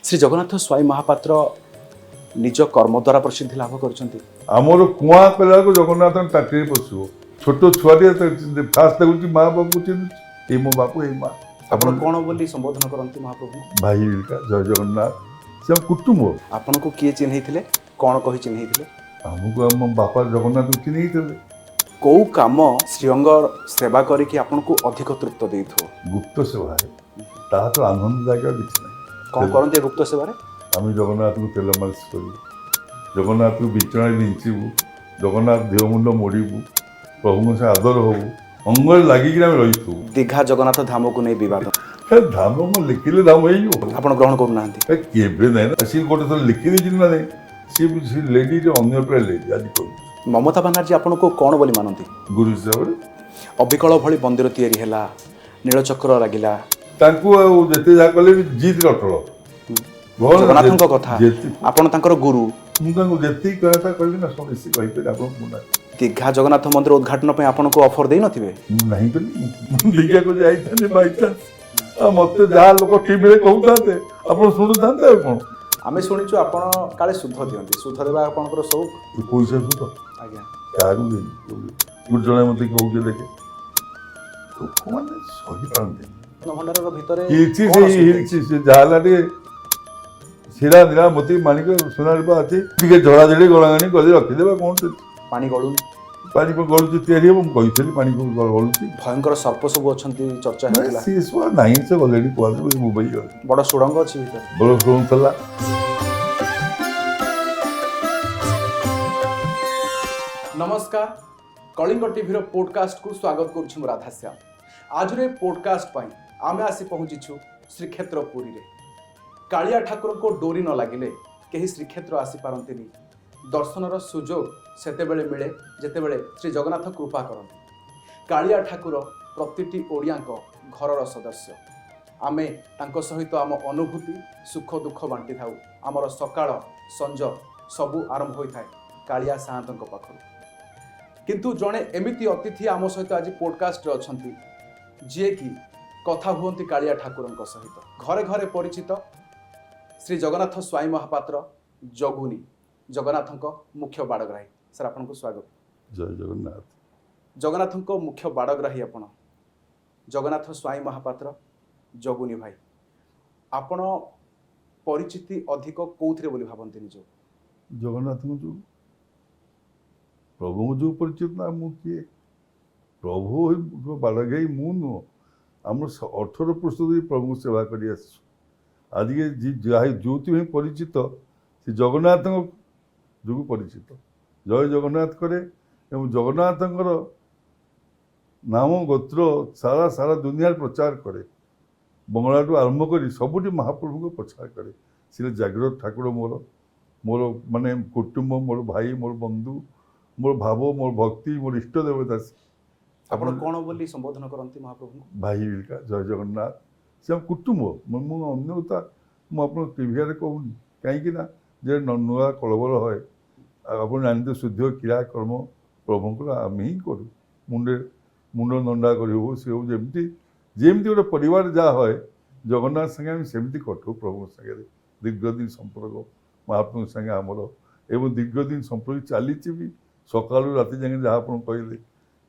श्री जगन्नाथ स्वाई महापात्र निज कर्म द्वारा प्रसिद्धि लाभ कर आमर कुआ कला जगन्नाथ टाटी पशु छोट छुआटे फास्ट लगुच माँ बाप को चिन्ह ये मो बाप ये माँ आप कौन बोली संबोधन करती महाप्रभु भाई जय जगन्नाथ से कुटुंब आपन को किए चिन्ह कौन कही चिन्ह आमको आम बापा जगन्नाथ को चिन्ह कौ काम श्रीअंग सेवा करके आपन को अधिक तृप्त दे गुप्त सेवा है ता तो आनंददायक किसी ना कौन करते गुप्त सेवा आम जगन्नाथ को तेल मालिश करूँ जगन्नाथ को बिछଣା विंचबू जगन्नाथ देह मुंड मोड़बू प्रभु से आदर हबू अंग लगिक रही दीघा जगन्नाथ धाम को नहीं विवाद धाम को लिखिले धाम हो आप ग्रहण करना केवे ना सी गोटे थर लिखी देती ना सी लेडी अन्य लेडी आज कह ममता बानार्जी आपन को कौन बोली मानती गुरु हिसाब से अबिकल भली मंदिर तैयारी है नीलचक्र लगिला जिते जहाँ कले जीत अटल जगन्नाथ कथा आपन तांकर गुरु मुझे कहता कहली ना सब कहीपर आप दीघा जगन्नाथ मंदिर उद्घाटन पे आपन को ऑफर दे नथिबे नहीं कली दीघा को जाइए बाई चान्स मत जहाँ लोग टीवी कहते आप शुणुता कौन आमे शुणिचु आपन काले शुद्ध दियंती शुद्ध देबा आपनकर शौक पैसा शुद्ध आज्ञा क्या गुट जड़े मत कहूँ देखे लोक मैंने सही पारती भंडार भितर किसी जहाँ सीरा नीला मोती माणिक सुना रूपा अच्छी टे झड़ाझड़ी गलागाणी कर रखीदे कौन पानी गलु पानी गलुची तैयारी कही पानी गलुची भयंकर सर्प सब अच्छा चर्चा होता सी सब ना से गले कहते मुंबई बड़ सुड़ंग अच्छी भर बड़ सुड़ंग था नमस्कार कलिंग टीवी पॉडकास्ट को स्वागत करुछु राधाश्याम आज रे पॉडकास्ट पई आमे आसी पहुंचीछु श्रीक्षेत्र पुरी रे कालिया ठाकुर को डोरी न लागिले केही श्रीक्षेत्र आसी पारंतिनी दर्शनर सुजोग सेतेबेले मिले जेतेबेले श्री जगन्नाथ कृपा करती कालिया ठाकुर प्रतिटी ओडियांक घरर सदस्य आमे तांको सहित आम अनुभूति सुख दुख बांटी थाउ आमर सकाळ संज सबु आरंभ होई थाए कालिया साहतंक पाखरु किंतु जड़े एमिति अतिथि आम सहित आज पॉडकास्ट रे अछंती जे कि कथा हुअंती कालिया ठाकुरंक सहित घरे घरे परिचित श्री जगन्नाथ स्वाई महापात्र जगुनी जगन्नाथ मुख्य बाड़ग्राही सर आपन को स्वागत जय जगन्नाथ जगन्नाथ मुख्य बाड़ग्राही आपण जगन्नाथ स्वाई महापात्र जगुनी भाई आपण परिचिति अधिक कौथिरे बोली भाबंती निज जगन्नाथ जो प्रभु जो परिचित ना मु किए प्रभु बाड़ग्राही मु नुह आम 18 पुरुष प्रभु सेवा कर आज के जो परिचित से जगन्नाथ जो परिचित जय जगन्नाथ करे जगन्नाथ नाम गोत्र सारा सारा दुनिया प्रचार करे बंगला टू आरंभ कर सबुठी महाप्रभु को प्रचार करे सी जागृत ठाकुर मोर मोर माने कुटुंब मोर भाई मोर बंधु मोर भाव मोर भक्ति मोर इष्ट देवता आपण कौन बोली संबोधन करती महाप्रभु भाई जय जगन्नाथ से कुटुंब अन्यता मुझे टीवी कहूनी कहीं जे नुआ कलबल है आप जानते शुद्ध क्रिया कर्म प्रभु आम ही करूँ मुंडे मुंड नंडा कर सी हो जमी जमी गोटे परिवार जहाँ है जगन्नाथ संगे सेमती कटू प्रभु संगे दीर्घ दिन संपर्क महाप्रभु संगे आमर एवं दीर्घ दिन संपर्क चली भी सका राति जाए जहाँ आप कहले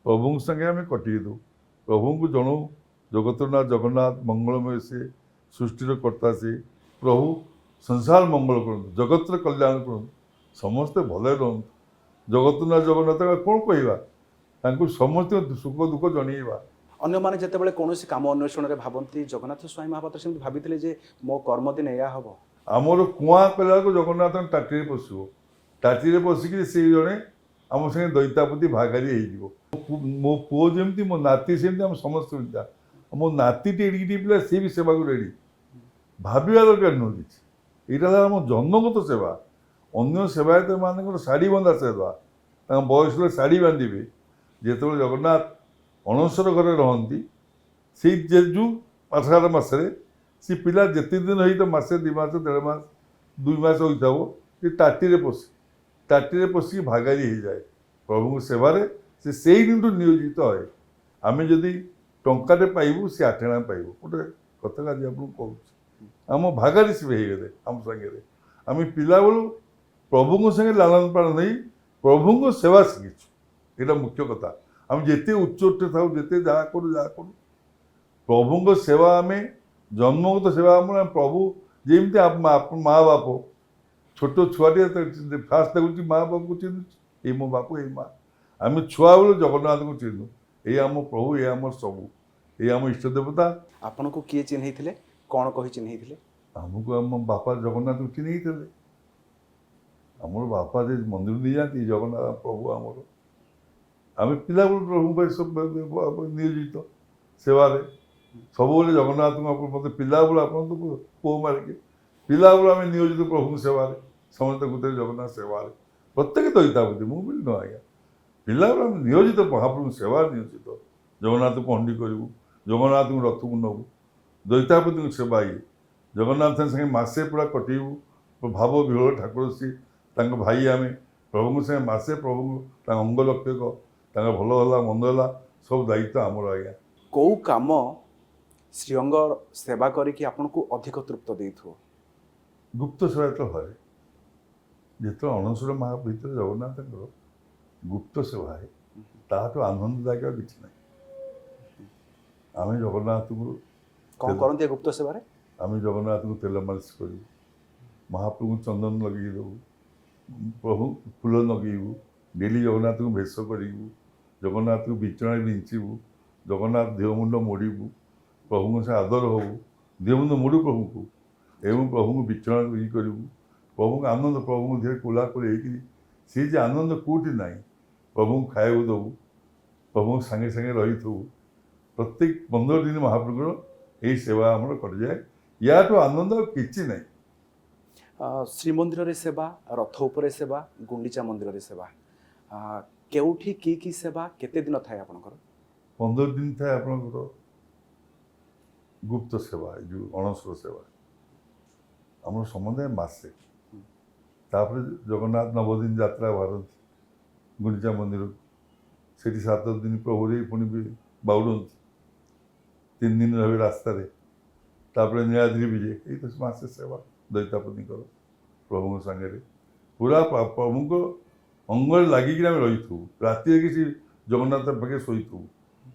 प्रभु संगे आम कटे दू प्रभु को जनाऊ जगतनाथ जगन्नाथ मंगलमय से सृष्टिर कर्ता से प्रभु संसार मंगल करूँ जगतर कल्याण करूँ समस्ते भले रुहतु जगतनाथ जगन्नाथ कौन कहवा समस्त सुख दुख जनइबा अन्य माने जेतेबेले कोनोसी काम अन्वेषण रे भाबंती जगन्नाथ स्वाई महापात्र सेमति भाबिथिले जे मो कर्म दिन या हबो आमर कुआ कला जगन्नाथ टाटी पशु टाटी पशिक से जड़े आम संगे दैतापति भागारी हो मो पुओ जमी मो नाती सेमती आम समस्त मो नाती टे पिला सी भी सेवा को रेडी भाविया दरकार नुह कि यहाँ आम जन्मगत सेवा अन्य सेवायत मान शाढ़ी बंधा सेवा बयस शाढ़ी बांधे जिते जगन्नाथ अणसर घर रहती से जेजु आषाढ़ मसरे सी पिला जिते दिन हो मसे 2 मास 1.5 मास 2 मास होता हो टाटी टाटी पशिक भागारी हो जाए प्रभु सेवा से दिन नियोजित है आम जदि टंकाटे पाइबू सी 8 आना पाइबू गोटे कथा आज आप कहूँ आम भागारिस भी होगले आम सागे आम पिला बेलू प्रभु संगे लालन पालन नहीं प्रभु सेवा शिखीचु यहाँ मुख्य कथा आम जिते उच्च था जिते जहाँ करूँ प्रभु सेवा आम जन्मगत सेवा आम प्रभु जमी माँ बाप छोट छुआटे फास्ट देखुची माँ बाप को चिन्ह ये मो बाप ये माँ आम छुआ बेलू जगन्नाथ को चिन्हु ये आम प्रभु ये आम सबू ये आम इष्ट देवता आपन को किए चिन्ह कौन कही चिन्ह आमको आम बापा जगन्नाथ को चिन्ह आमर बापा जे मंदिर नहीं जाती जगन्नाथ प्रभु आमर आम पिला प्रभु सब नियोजित सेवार सब जगन्नाथ को मत पिला आप पुओ मारिके पिला आम नियोजित प्रभु सेवार समस्त गुते जगन्नाथ सेवार प्रत्येक दैतापति मुझे न आज्ञा पिला आम नियोजित महाप्रभु सेवा नियोजित जगन्नाथ को हंडी करूँ जगन्नाथ को रथ को नबू दैतापति सेवा ये जगन्नाथ संगे मसे पूरा कटेबू भाव विहल ठाकुर सी भाई आम प्रभु संगे मसे प्रभु अंग लक्षक भल है मंद है सब दायित्व आमर आज्ञा कौ काम श्रीअंग सेवा करिकी आपको अधिक तृप्त देथो गुप्त सेवा तो है जिते अणसर माह भर जगन्नाथ गुप्त सेवा है ताठू आनंददायक किसी ना आम जगन्नाथ को कौन करते गुप्त सेवा आम जगन्नाथ को तेल मालिश करूँ महाप्रभु चंदन लगे देवु प्रभु फूल लगेबू डेली जगन्नाथ को भेष करूँ जगन्नाथ को बिचଣା बिंचबू जगन्नाथ देहमुंड मोड़बू प्रभु से आदर हबू देहमुंड मोड़ू प्रभु को एवं प्रभु को बिचଣା ये करूँ प्रभु आनंद प्रभु धीरे कोलाकुल सी जे आनंद कौटी ना प्रभु खाया देवु प्रभु सागे सागे रही प्रत्येक 15 दिन महाप्रभुर यही सेवा आम कर जाए या आनंद किसी ना श्रीमंदिर रे सेवा रथ उपरे सेवा गुंडीचा मंदिर रे सेवा केउठी की सेवा केते दिन थाए आपनकर 15 दिन थाए आपनकर गुप्त सेवा जो अणसर सेवा आम समुदाय मसे तापर जगन्नाथ नवदिन यात्रा भारत गुंडीचा मंदिर से 7 दिन प्रभु पुणी भी बाउड़ती 3 दिन रहे रास्तार तापर नीलाद्रि विजय ये तो मसे सेवा दैतापति प्रभु सागे पूरा प्रभु को अंग लगिक रही थू राति किसी जगन्नाथ पाखे शोथु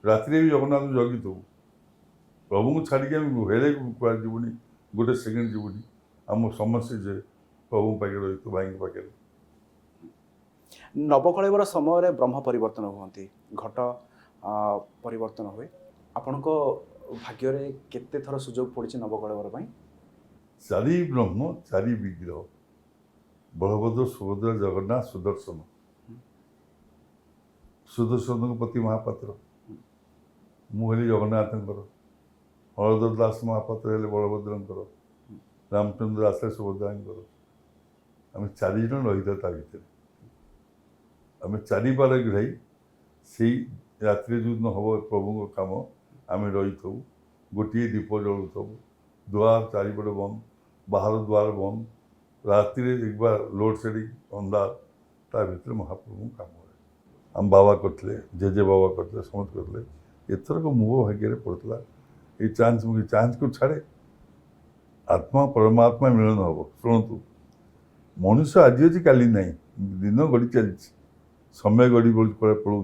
राति भी जगन्नाथ जगी थू प्रभु को छाड़ी हेले जीवनी गोटे सेकेंड जीवनी आम समस्या जे प्रभु पाखे रही थू भाई पाखे नवकलेवर समय ब्रह्म परिवर्तन हुए घट परिवर्तन हुए आपण भाग्य केते थर सुजोग पड़ी नवकलेवर चारि ब्रह्म चारि विग्रह बलभद्र सुभद्रा जगन्नाथ सुदर्शन सुदर्शन पति महापात्र मुझे जगन्नाथ हरधर दास महापात्र है बलभद्र रामचंद्र दास सुभद्रा आम 4 जन रही था भितर आम 4 बार गिराई से रात्रि जो दिन हम प्रभु काम आम रही थू गोटे दीप जलुथु द्वार चारिपटे बंद बाहर द्वार बंद राति एक बार लोड सेडिंग अंधार ता भर महाप्रभु काम आम बाबा करते जेजे बाबा करते समस्त करते एथरक मो भाग्य पड़ता ये चांस को छाड़े आत्मा परमात्मा मिलन हम शुणु मनुष्य आज अच्छी काली ना दिन गड़ी चली समय गड़ी पड़ो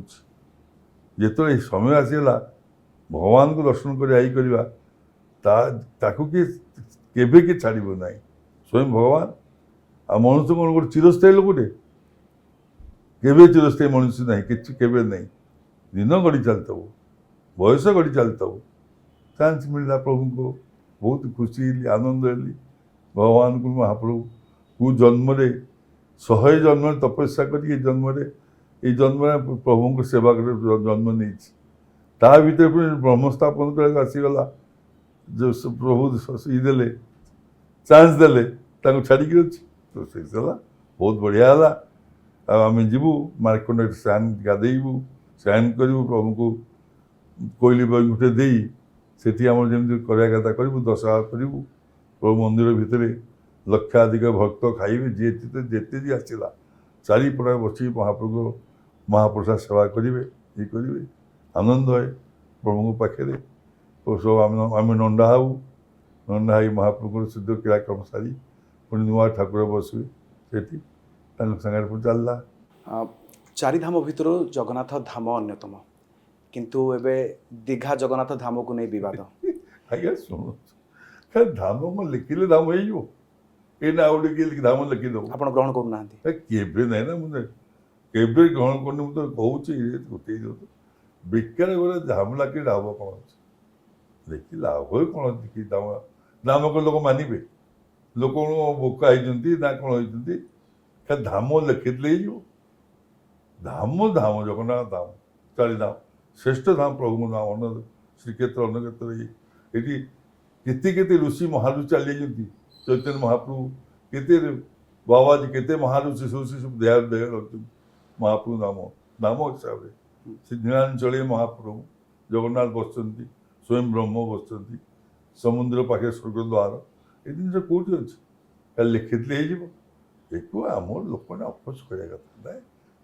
जो समय आसीगला भगवान को दर्शन कर करवा ताकू किए छाड़ ना स्वयं भगवान आ मनुष्य कौन गोटे चिरस्थायी लोकटे केवे चिरस्थायी मनुष्य ना कि ना दिन गड़ी चलता बयस गड़ी चलता चांस मिलला प्रभु को बहुत खुशी आनंद हली भगवान को महाप्रभु को जन्म 100 जन्म तपस्या कर जन्म जन्म प्रभु को सेवा कर जन्म नहीं ता भर ब्रह्मस्थापन कर आसीगला जो प्रभु देले चांस देले छाड़ी अच्छी तो से बहुत बढ़िया है आम जीवु मार्कंड स्नान गाधेबू स्नान करूँ प्रभु को कोईली बैकुंठे दे सेठी आम जमी करवा कथा करूँ दशहरा करूँ प्रभु मंदिर भितर लक्षाधिक भक्त खाइबे जी जिते जी आसला चारिपटा बस महाप्रभु महाप्रसाद सेवा करेंगे ये करेंगे आनंद है प्रभु पाखे तो सब आम नंडा हूँ ନନାହାଇ ମହାପ୍ରଭୁଙ୍କର ଶୁଦ୍ଧ କ୍ରିୟାକର୍ମ ସାରି ପୁଣି ନୂଆ ଠାକୁର ବସିବେ ସେଠି ତାଙ୍କ ସାଙ୍ଗରେ ପୁଣି ଚାଲିଲା। ଚାରିଧାମ ଭିତରୁ ଜଗନ୍ନାଥ ଧାମ ଅନ୍ୟତମ, କିନ୍ତୁ ଏବେ ଦୀଘା ଜଗନ୍ନାଥ ଧାମକୁ ନେଇ ବିବାଦ। ଆଜ୍ଞା ଶୁଣନ୍ତୁ, ଖାଲି ଧାମ କ'ଣ ଲେଖିଲେ ଧାମ ହେଇଯିବ? ଏଇନା ଆଉ ଟିକେ ଧାମ ଲେଖିଦେବ, ଆପଣ ଗ୍ରହଣ କରୁନାହାନ୍ତି? କେବେ ନାହିଁ ନା, ମୁଁ କେବେ ଗ୍ରହଣ କରୁନି। ମୁଁ ତ କହୁଛି ଗୋଟିଏ ଦିଅନ୍ତୁ ବେକାର ଗୋଟେ ଧାମ ଲାଗି ଲାଭ କ'ଣ ଅଛି? ଦେଖି ଲାଭ କ'ଣ ଅଛି କି ଧାମ? ଧାମ କ'ଣ ଲୋକ ମାନିବେ? ଲୋକ କ'ଣ ଭୋକା ହେଇଛନ୍ତି ନା କ'ଣ ହେଇଛନ୍ତି? ଖାଲି ଧାମ ଲେଖିଥିଲେ ହେଇଯିବ? ଧାମ ଧାମ ଜଗନ୍ନାଥ ଧାମ, ଚାରିଧାମ ଶ୍ରେଷ୍ଠ ଧାମ ପ୍ରଭୁଙ୍କ ନାମ ଅନ୍ନ ଶ୍ରୀକ୍ଷେତ୍ର ଅନ୍ନକ୍ଷେତ୍ର। ଏଠି କେତେ କେତେ ଋଷି ମହାଋଷି ଚାଲିଯାଇଛନ୍ତି। ଚୈତନ୍ୟ ମହାପ୍ରଭୁ କେତେ ବାବାଜୀ କେତେ ମହାଋଷି ସବୁ ଦେହ ରଖିଛନ୍ତି ମହାପ୍ରଭୁ ନାମ ହିସାବରେ। ସେ ନୀଳାଞ୍ଚଳୀ ମହାପ୍ରଭୁ ଜଗନ୍ନାଥ ବସିଛନ୍ତି, ସ୍ୱୟଂ ବ୍ରହ୍ମ ବସିଛନ୍ତି, ସମୁଦ୍ର ପାଖରେ ସ୍ୱର୍ଗ ଦ୍ୱାର। ଏ ଜିନିଷ କେଉଁଠି ଅଛି? ଖାଲି ଲେଖିଥିଲେ ହେଇଯିବ? ଏକୁ ଆମର ଲୋକମାନେ ଅପୋଜ କରିବା କଥା ନାହିଁ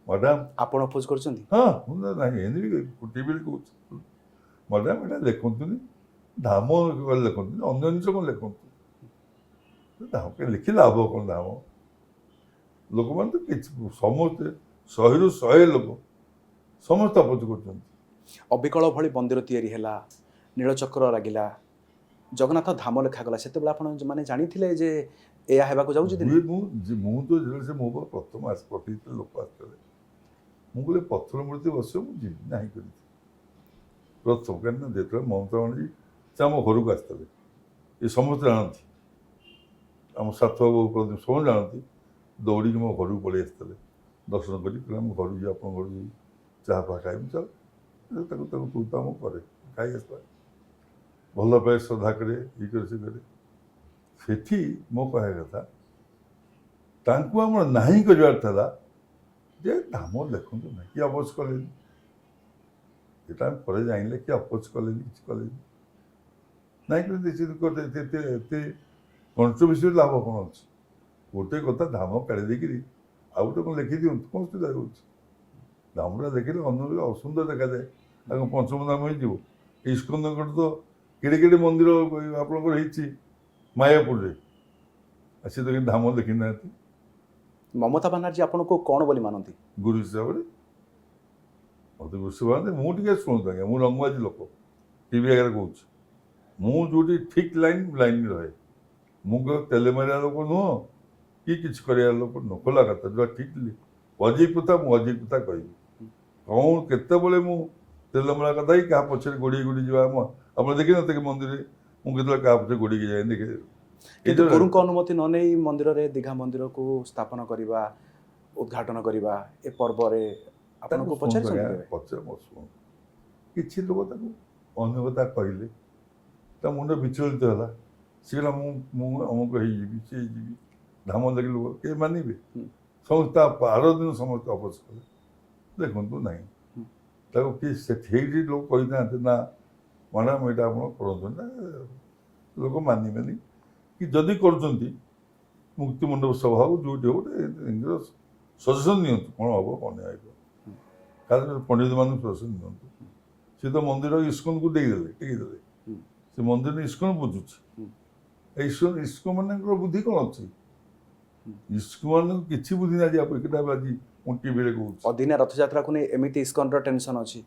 ମ୍ୟାଡ଼ାମ୍। ଆପଣ ଅପୋଜ କରୁଛନ୍ତି? ହଁ, ମୁଁ ନାହିଁ ଏମିତି ଟିଭିରେ କହୁଛି ମ୍ୟାଡ଼ାମ୍, ଏଇଟା ଲେଖନ୍ତୁନି, ଧାମ ଲେଖନ୍ତୁନି, ଅନ୍ୟ ଜିନିଷ କ'ଣ ଲେଖନ୍ତୁ। ଧାମ ଲେଖି ଲାଭ କ'ଣ? ଧାମ ଲୋକମାନେ ତ କିଛି ସମସ୍ତେ 100ରୁ 100 ଲୋକ ସମସ୍ତେ ଅପୋଜ କରୁଛନ୍ତି। ଅବିକଳ ଭଳି ମନ୍ଦିର ତିଆରି ହେଲା, ନୀଳଚକ୍ର ଲାଗିଲା, ଜଗନ୍ନାଥ ଧାମ ଲେଖାଗଲା, ସେତେବେଳେ ଆପଣ ମାନେ ଜାଣିଥିଲେ ଯେ ଏହା ହେବାକୁ ଯାଉଛି? ମୁଁ ତ ଯେତେବେଳେ ସେ ମୋ ପାଖକୁ ପ୍ରଥମ ପଠେଇଥିଲେ ଲୋକ ଆସିଥିଲେ, ମୁଁ କହିଲି ପଥର ମୂର୍ତ୍ତି ବସିବ, ମୁଁ ଯିବି ନାହିଁ କରିଥିଲି ପ୍ରଥମ। କାହିଁକିନା ଯେତେବେଳେ ମମତା ବାନାର୍ଜୀ ସେ ଆମ ଘରକୁ ଆସିଥିଲେ, ଏ ସମସ୍ତେ ଜାଣନ୍ତି, ଆମ ସାଥବାବୁ ସମସ୍ତେ ଜାଣନ୍ତି, ଦୌଡ଼ିକି ମୋ ଘରକୁ ପଳେଇ ଆସିଥିଲେ ଦର୍ଶନ କରି। କହିଲେ ଆମ ଘରକୁ ଯିବି, ଆପଣଙ୍କ ଘରକୁ ଯିବି, ଚାହା ଫା ଖାଇବି, ଚାଲ ତାକୁ ତୁ ତ ଆମ କରେ ଖାଇ ଆସିଲା, ଭଲ ପାଏ, ଶ୍ରଦ୍ଧା କରେ, ଇଏ କରେ ସେ କରେ। ସେଠି ମୋ କହିବା କଥା, ତାଙ୍କୁ ଆମର ନାହିଁ କରିବାର ଥିଲା ଯେ ଧାମ ଲେଖନ୍ତୁ ନାହିଁ। କିଏ ଅପୋଜ କଲେନି? ଏଟା ଆମେ ପରେ ଜାଣିଲେ କିଏ ଅପୋଜ କଲେନି, କିଛି କଲେନି ନାହିଁ। କିନ୍ତୁ ଏତେ କଣ୍ଟ୍ରୋଭର୍ସିରେ ଲାଭ କ'ଣ ଅଛି? ଗୋଟେ କଥା ଧାମ କାଢ଼ି ଦେଇକିରି ଆଉ ଗୋଟେ କ'ଣ ଲେଖିଦିଅନ୍ତୁ, କ'ଣ ସୁବିଧା ହେଉଛି? ଧାମଟା ଦେଖିଲେ ଅନ୍ୟ ଅସୁନ୍ଦର ଦେଖାଯାଏ, ତାଙ୍କ ପଞ୍ଚମ ଧାମ ହେଇଯିବ। ଇସ୍କନଙ୍କର ତ କେଡ଼େ କେଡ଼େ ମନ୍ଦିର ଆପଣଙ୍କର ହେଇଛି ମାୟାପୁରରେ, ସେ ତ କିନ୍ତୁ ଧାମ ଲେଖିନାହାନ୍ତି। ମମତା ବାନାର୍ଜୀ ଆପଣଙ୍କୁ କ'ଣ ବୋଲି ମାନନ୍ତି? ଗୁରୁ ହିସାବରେ ମୋତେ ଗୁରୁ ହିସାବରେ ମୁଁ ଟିକେ ଶୁଣନ୍ତୁ ଆଜ୍ଞା, ମୁଁ ରଙ୍ଗବାଜି ଲୋକ, ଟିଭି ଆଗରେ କହୁଛି, ମୁଁ ଯେଉଁଠି ଠିକ୍ ଲାଇନ୍ରେ ରହେ। ମୁଁ ତେଲେ ମାରିବା ଲୋକ ନୁହଁ କି କିଛି କରିବା ଲୋକ ନୁହଁ। ଖୋଲା କଥା, ଯେଉଁଟା ଠିକ୍ ଅଜୀବ କଥା ମୁଁ ଅଜୀବ କଥା କହିବି। କ'ଣ କେତେବେଳେ ମୁଁ ତେଲ ମରା କଥା ହିଁ କାହା ପଛରେ ଗୋଡ଼ି ଯିବା? ଆପଣ ଦେଖିନଥିଲେ କି ମନ୍ଦିରରେ ମୁଁ କେତେବେଳେ କାହା ପଛରେ ଗୋଡ଼ିକି ଯାଏ? ଦେଖେ, କିନ୍ତୁ ଗୁରୁଙ୍କ ଅନୁମତି ନ ନେଇ ମନ୍ଦିରରେ ଦୀଘା ମନ୍ଦିରକୁ ସ୍ଥାପନ କରିବା, ଉଦ୍ଘାଟନ କରିବା ଏ ପର୍ବରେ ଆପଣଙ୍କୁ ପଚାରିଛନ୍ତି? କିଛି ଲୋକ ତାକୁ ଅନ୍ୟ କଥା କହିଲେ, ତା ମୁଣ୍ଡ ବିଚଳିତ ହେଲା, ସେ କହିଲା ମୁଁ ଅମୁକ ହେଇଯିବି, ସେ ହେଇଯିବି, ଧାମ ଲାଗି ଲୋକ କେହି ମାନିବେ? ସମସ୍ତେ ତା ଆର ଦିନ ସମସ୍ତେ ଅପୋଜ କଲେ। ଦେଖନ୍ତୁ ନାହିଁ, ତାକୁ କିଏ ସେଇଠି ଲୋକ କହିନାହାନ୍ତି ନା ମ୍ୟାଡ଼ାମ୍ ଏଇଟା ଆପଣ କରନ୍ତୁ ନା, ଲୋକ ମାନିବେନି। କି ଯଦି କରୁଛନ୍ତି ମୁକ୍ତି ମଣ୍ଡପ ସଭା ହଉ ଯେଉଁଠି ହଉ ଗୋଟେ ସଜେସନ୍ ନିଅନ୍ତୁ, କ'ଣ ହେବ କ'ଣ ହେବ, କାରଣ ପଣ୍ଡିତମାନଙ୍କୁ ସଜେସନ୍ ନିଅନ୍ତୁ। ସେ ତ ମନ୍ଦିର ଇସ୍କନକୁ ଟେକିଦେଲେ, ସେ ମନ୍ଦିର ଇସ୍କନ ବୁଝୁଛି। ଇସ୍କନ ମାନଙ୍କର ବୁଦ୍ଧି କ'ଣ ଅଛି? ଇସ୍କନ ମାନଙ୍କୁ କିଛି ବୁଦ୍ଧି ନାହିଁ। ଏକଟା ଆଜି ମୁଁ ଟିଭିରେ କହୁଛି, ଅଦିନିଆ ରଥଯାତ୍ରାକୁ ନେଇ ଏମିତି ଇସ୍କନର ଟେନସନ୍ ଅଛି।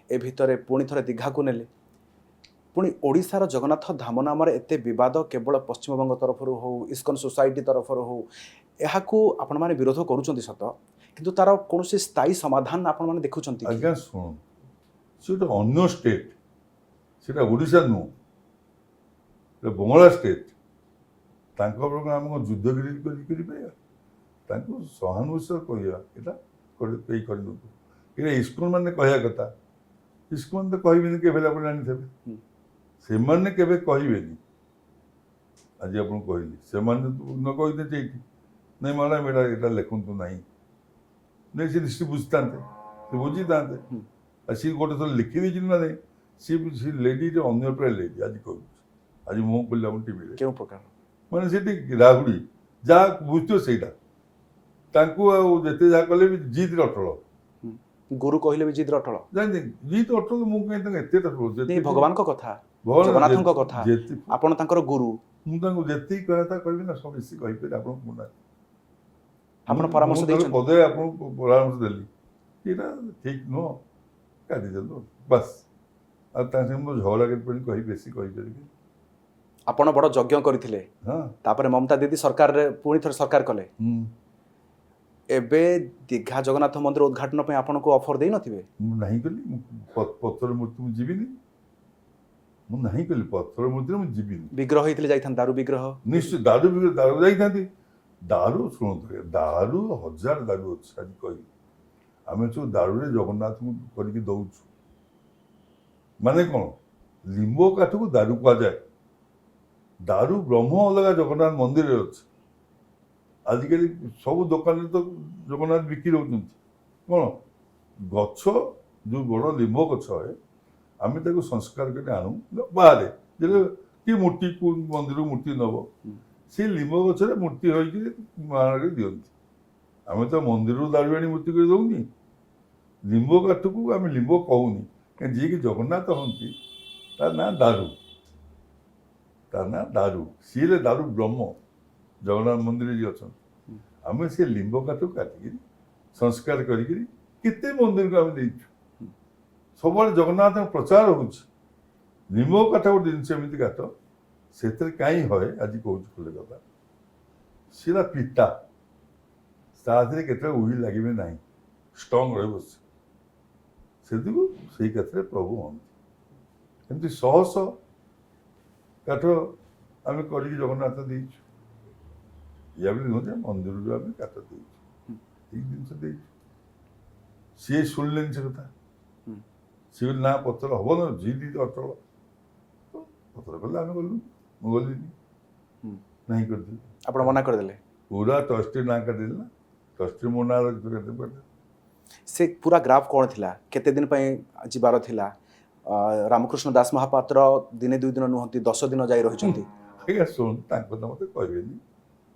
ଏ ଭିତରେ ପୁଣି ଥରେ ଦୀଘାକୁ ନେଲେ, ପୁଣି ଓଡ଼ିଶାର ଜଗନ୍ନାଥ ଧାମ ନାମରେ ଏତେ ବିବାଦ କେବଳ ପଶ୍ଚିମବଙ୍ଗ ତରଫରୁ ହେଉ, ଇସ୍କନ ସୋସାଇଟି ତରଫରୁ ହେଉ, ଏହାକୁ ଆପଣମାନେ ବିରୋଧ କରୁଛନ୍ତି ସତ, କିନ୍ତୁ ତାର କୌଣସି ସ୍ଥାୟୀ ସମାଧାନ ଆପଣମାନେ ଦେଖୁଛନ୍ତି? ଆଜ୍ଞା ଶୁଣନ୍ତୁ, ସେ ଗୋଟେ ଅନ୍ୟ ଷ୍ଟେଟ୍, ସେଟା ଓଡ଼ିଶା ନୁହଁ, ସେଟା ବଙ୍ଗଳା ଷ୍ଟେଟ୍। ତାଙ୍କ ପ୍ରତି ଆମେ କ'ଣ ଯୁଦ୍ଧଗିରି କରିପାରିବା? ତାଙ୍କୁ ସହାନୁଭୂତି କହିବା, ଏଇଟା କେହି କରିଦିଅନ୍ତୁ। ଏଇଟା ଇସ୍କନ ମାନେ କହିବା କଥା। ଇସ୍କନ ତ କହିବେନି, କେବେ ଆପଣ ଜାଣିଥିବେ, ସେମାନେ କେବେ କହିବେନି। ଆଜି ଆପଣଙ୍କୁ କହିଲି, ସେମାନେ ନ କହିଥାନ୍ତେ ଏଇଠି ନାଇଁ ମ୍ୟାଡ଼ାମ୍ ଏଇଟା ଲେଖନ୍ତୁ ନାହିଁ, ନାଇଁ ସେ ନିଶ୍ଚିତ ବୁଝିଥାନ୍ତେ, ସେ ବୁଝିଥାନ୍ତେ। ଆଉ ସିଏ ଗୋଟେ ଥର ଲେଖିଦେଇଛି ନା ନାହିଁ, ସେ ଲେଡିରେ ଅନ୍ୟ ପ୍ରାୟ ଲେଡି ଆଜି କହୁଛି, ଆଜି ମୁଁ କହିଲି ଆମ ଟିଭିରେ କେଉଁ ପ୍ରକାର ମାନେ ସେଠି ରାହୁଡ଼ି ଯାହା ବୁଝୁଥିବ ସେଇଟା, ତାଙ୍କୁ ଆଉ ଯେତେ ଯାହା କଲେ ବି ଜିଦରେ ଅଟଳ। ଗୁରୁ କହିଲେ ବି ଜିଦରେ ଅଟଳ, ଜାଣିଛି ଜିଦ୍ ଅଟଳ। ମୁଁ କାହିଁ ତାଙ୍କୁ ଏତେ ଭଗବାନଙ୍କ କଥା ଜଗନ୍ନାଥଙ୍କ କଥା ଯେତିକି ଆପଣ ତାଙ୍କର ଗୁରୁ ମୁଁ ତାଙ୍କୁ ଯେତିକି କହିବା କଥା କହିବି ନା ସବୁ ବେଶୀ କହିପାରିବି ଆପଣଙ୍କୁ କହୁନାହାନ୍ତି। ଆପଣ ପରାମର୍ଶ ଦେଇଛନ୍ତି ପଦେ ଆପଣଙ୍କୁ ପରାମର୍ଶ ଦେଲି ଏଇଟା ଠିକ ନୁହଁ, କାଟିଦେଲୁ ବାସ୍। ଆଉ ତା ସାଙ୍ଗେ ମୁଁ ଝଗଡ଼ା କରିପାରିବି କହି ବେଶୀ କହିପାରିବି। ଆପଣ ବଡ଼ ଯଜ୍ଞ କରିଥିଲେ, ହଁ ତାପରେ ମମତା ଦିଦି ସରକାରରେ ପୁଣି ଥରେ ସରକାର କଲେ। ହୁଁ ଏବେ ଦୀଘା ଜଗନ୍ନାଥ ମନ୍ଦିର ଉଦ୍ଘାଟନ ପାଇଁ ଆପଣଙ୍କୁ ଅଫର ଦେଇନଥିବେ? ମୁଁ ନାହିଁ କଲି, ମୁଁ ପଥର ମୂର୍ତ୍ତି ମୁଁ ଯିବିନି। ମୁଁ ନାହିଁ କଲି ପଥର ମୂର୍ତ୍ତିରେ ମୁଁ ଯିବିନି। ବିଗ୍ରହ ହେଇଥିଲେ ଯାଇଥାନ୍ତେ, ଦାରୁ ବିଗ୍ରହ। ନିଶ୍ଚୟ ଦାରୁ ଯାଇଥାନ୍ତି। ଦାରୁ ଶୁଣନ୍ତୁ, ଦାରୁ ହଜାର ଦାରୁ ଅଛି ଆଜି କହିବି। ଆମେ ସବୁ ଦାରୁରେ ଜଗନ୍ନାଥଙ୍କୁ କରିକି ଦଉଛୁ। ମାନେ କ'ଣ, ଲିମ୍ବ କାଠକୁ ଦାରୁ କୁହାଯାଏ। ଦାରୁ ବ୍ରହ୍ମ ଅଲଗା ଜଗନ୍ନାଥ ମନ୍ଦିରରେ ଅଛି। ଆଜିକାଲି ସବୁ ଦୋକାନରେ ତ ଜଗନ୍ନାଥ ବିକି ଦେଉଛନ୍ତି। କ'ଣ, ଗଛ ଯେଉଁ ବଡ଼ ଲିମ୍ବ ଗଛ ହଏ, ଆମେ ତାକୁ ସଂସ୍କାର କରି ଆଣୁ ବାହାରେ, ଯେତେବେଳେ କି ମୂର୍ତ୍ତି ମନ୍ଦିରକୁ ମୂର୍ତ୍ତି ନେବ, ସେ ଲିମ୍ବ ଗଛରେ ମୂର୍ତ୍ତି ହୋଇକି ମାଳରେ ଦିଅନ୍ତି। ଆମେ ତ ମନ୍ଦିରରୁ ଦାରୁ ଆଣି ମୂର୍ତ୍ତି କରି ଦେଉନି। ଲିମ୍ବ କାଠକୁ ଆମେ ଲିମ୍ବ କହୁନି, ଯିଏକି ଜଗନ୍ନାଥ ହୁଅନ୍ତି ତା ନାଁ ଦାରୁ। ତା ନାଁ ଦାରୁ, ସିଏ ଦାରୁ ବ୍ରହ୍ମ ଜଗନ୍ନାଥ ମନ୍ଦିରରେ ଯିଏ ଅଛନ୍ତି। ଆମେ ସେ ଲିମ୍ବ କାଠକୁ କାଟିକିରି ସଂସ୍କାର କରିକିରି କେତେ ମନ୍ଦିରକୁ ଆମେ ଦେଇଛୁ। ସବୁବେଳେ ଜଗନ୍ନାଥଙ୍କ ପ୍ରଚାର ହେଉଛି। ଲିମ୍ବ କାଠ ଗୋଟେ ଜିନିଷ ଏମିତି କାଠ, ସେଥିରେ କାହିଁ ହଏ ଆଜି କହୁଛୁ ଖୋଲେ କଥା, ସେଟା ପିତା, ତା ଦେହରେ କେତେବେଳେ ଉଇ ଲାଗିବେ ନାହିଁ, ଷ୍ଟ୍ରଙ୍ଗ ରହିବ ସେ। ସେଥିରୁ ସେଇ କାଠରେ ପ୍ରଭୁ ହୁଅନ୍ତି। ଏମିତି ଶହ ଶହ କାଠ ଆମେ କରିକି ଜଗନ୍ନାଥ ଦେଇଛୁ। ଇଆ ବୋଲି ନୁହଁ ଯେ ମନ୍ଦିରରୁ ଆମେ କାଠ ଦେଇଛୁ, ଏଇ ଜିନିଷ ଦେଇଛୁ। ସିଏ ଶୁଣିଲେନି ସେ କଥା। ସିଏ ବୋଲି ନା ପଥର ହବ ନା, ଜିଦି ଅଟଳ। ପଥର କଲେ ଆମେ ଗଲୁ, ମୁଁ ଗଲିନି, ନାହିଁ କରିଦେଲି। ଆପଣ ମନା କରିଦେଲେ? ପୁରା ଟ୍ରଷ୍ଟି ନାଁ କାଟିଦେଲି ନା, ଟ୍ରଷ୍ଟି ମୋ ନାଁ କାଟିଦେଲି। ସେ ପୁରା ଗ୍ରାଫ୍ କ'ଣ ଥିଲା, କେତେ ଦିନ ପାଇଁ ଯିବାର ଥିଲା? ରାମକୃଷ୍ଣ ଦାସ ମହାପାତ୍ର ଦିନେ ଦୁଇ ଦିନ ନୁହନ୍ତି 10 ଦିନ ଯାଇ ରହିଛନ୍ତି। ଆଜ୍ଞା ଶୁଣ, ତାଙ୍କ ତ ମୋତେ କହିବେନି,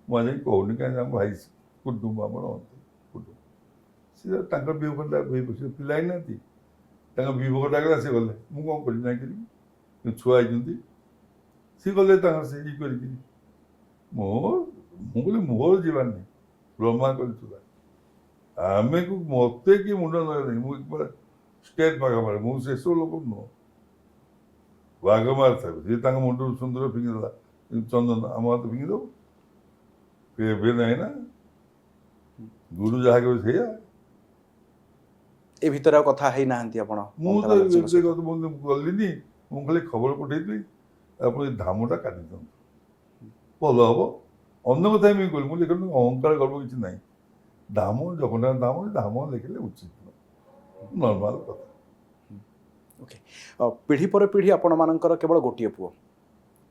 ମୁଁ ଆଜି କହୁନି, କାହିଁକି ଆମ ଭାଇ କୁଟୁମ୍ବ ଆମର କୁଟୁମ୍ବ। ସିଏ ତାଙ୍କ ବିଭୋଗ ପିଲା ହେଇନାହାନ୍ତି, ତାଙ୍କ ବିଭୋଗ ଡାକଲା ସେ ଗଲେ, ମୁଁ କ'ଣ କରିବି ନାହିଁ କରିବି, ଛୁଆ ହେଇଛନ୍ତି ସିଏ ଗଲେ ତାଙ୍କର ସେ ଇ କରିକିରି। ମୁଁ କହିଲି ମୋର ଯିବାର ନାହିଁ, ବ୍ରହ୍ମା କରିଥିଲା। ଆମେ ମୋତେ କି ମୁଣ୍ଡ ନଗେଇ, ମୁଁ ଷ୍ଟେଟ୍ ବାଘମାର, ମୁଁ ସେସବୁ ଲୋକ ନୁହଁ। ବାଘମାର ଥାଉ, ସିଏ ତାଙ୍କ ମୁଣ୍ଡରୁ ସୁନ୍ଦର ଫିଙ୍ଗିଦେଲା ଚନ୍ଦନ, ଆମ ହାତ ଫିଙ୍ଗିଦେବୁ କେବେ ନାହିଁ ନା। ଗୁରୁ ଯାହା କହିବେ ସେଇଆ। ଏ ଭିତରେ ଆଉ କଥା ହେଇନାହାନ୍ତି ଆପଣ? ମୁଁ ତ ଗଲିନି, ମୁଁ ଖାଲି ଖବର ପଠେଇଥିଲି ଆପଣ ଏ ଧାମଟା କାଟି ଦିଅନ୍ତୁ, ଭଲ ହବ। ଅନ୍ୟ କଥା ଏମିତି କହିଲି, ମୁଁ ଲେଖନ୍ତୁ ଅହଙ୍କାର ଗର୍ବ କିଛି ନାହିଁ। ଧାମ ଜଗନ୍ନାଥ ଧାମ, ଧାମ ଲେଖିଲେ ଉଚିତ ନୁହଁ, ନର୍ମାଲ କଥା। ଓକେ, ପିଢ଼ି ପରେ ପିଢ଼ି ଆପଣମାନଙ୍କର କେବଳ ଗୋଟିଏ ପୁଅ,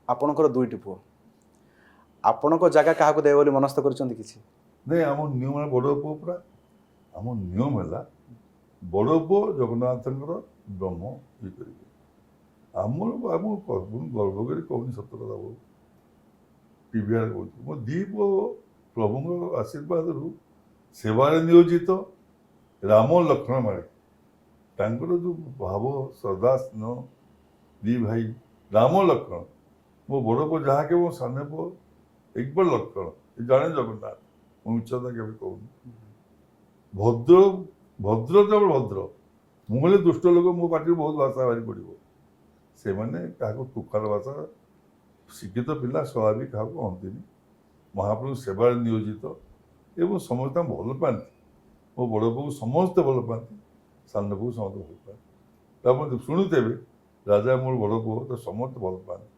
ଆପଣଙ୍କର 2ଟି ପୁଅ। ଆପଣଙ୍କ ଜାଗା କାହାକୁ ଦେବେ ବୋଲି ମନସ୍ଥ କରିଛନ୍ତି କିଛି? ନାଇଁ, ଆମ ନିୟମ ହେଲା ବଡ଼ ପୁଅ ପୁରା। ଆମ ନିୟମ ହେଲା ବଡ଼ ପୁଅ ଜଗନ୍ନାଥଙ୍କର ବ୍ରହ୍ମ ଇଏ କରିବେ। ଆମର ଗର୍ବ କରି କହୁନି, ସତ କଥା ବହୁ ଟିଭିଆରେ କହୁଛି, ମୋ 2 ପୁଅ ପ୍ରଭୁଙ୍କ ଆଶୀର୍ବାଦରୁ ସେବାରେ ନିୟୋଜିତ, ରାମ ଲକ୍ଷ୍ମଣ ମାଳେ। ତାଙ୍କର ଯେଉଁ ଭାବ ଶ୍ରଦ୍ଧା ସ୍ନେହ, 2 ଭାଇ ରାମ ଲକ୍ଷ୍ମଣ। ମୋ ବଡ଼ ପୁଅ ଯାହା କେବେ ମୋ ସାନ ପୁଅ ଏକବାର ଲକ୍ଷ୍ମଣ, ଏ ଜଣେ ଜଗନ୍ନାଥ। ମୁଁ ମିଛତା କେବେ କହୁନି। ଭଦ୍ର ଭଦ୍ର ତ ଭଦ୍ର, ମୁଁ ହେଲେ ଦୁଷ୍ଟ ଲୋକ, ମୋ ପାଟିରୁ ବହୁତ ଭାଷା ବାହାରି ପଡ଼ିବ। ସେମାନେ କାହାକୁ ଟୁକାର ଭାଷା, ଶିକ୍ଷିତ ପିଲା ସ୍ୱାଭାବିକ କାହାକୁ କହନ୍ତିନି। ମହାପ୍ରଭୁ ସେବାରେ ନିୟୋଜିତ ଏବଂ ସମସ୍ତେ ଭଲ ପାଆନ୍ତି। ମୋ ବଡ଼ ପୁଅକୁ ସମସ୍ତେ ଭଲ ପାଆନ୍ତି, ସାନ ପୁଅକୁ ସମସ୍ତେ ଭଲ ପାଆନ୍ତି। ତାପରେ ଶୁଣୁଥିବେ, ରାଜା ମୋର ବଡ଼ ପୁଅ, ତ ସମସ୍ତେ ଭଲ ପାଆନ୍ତି,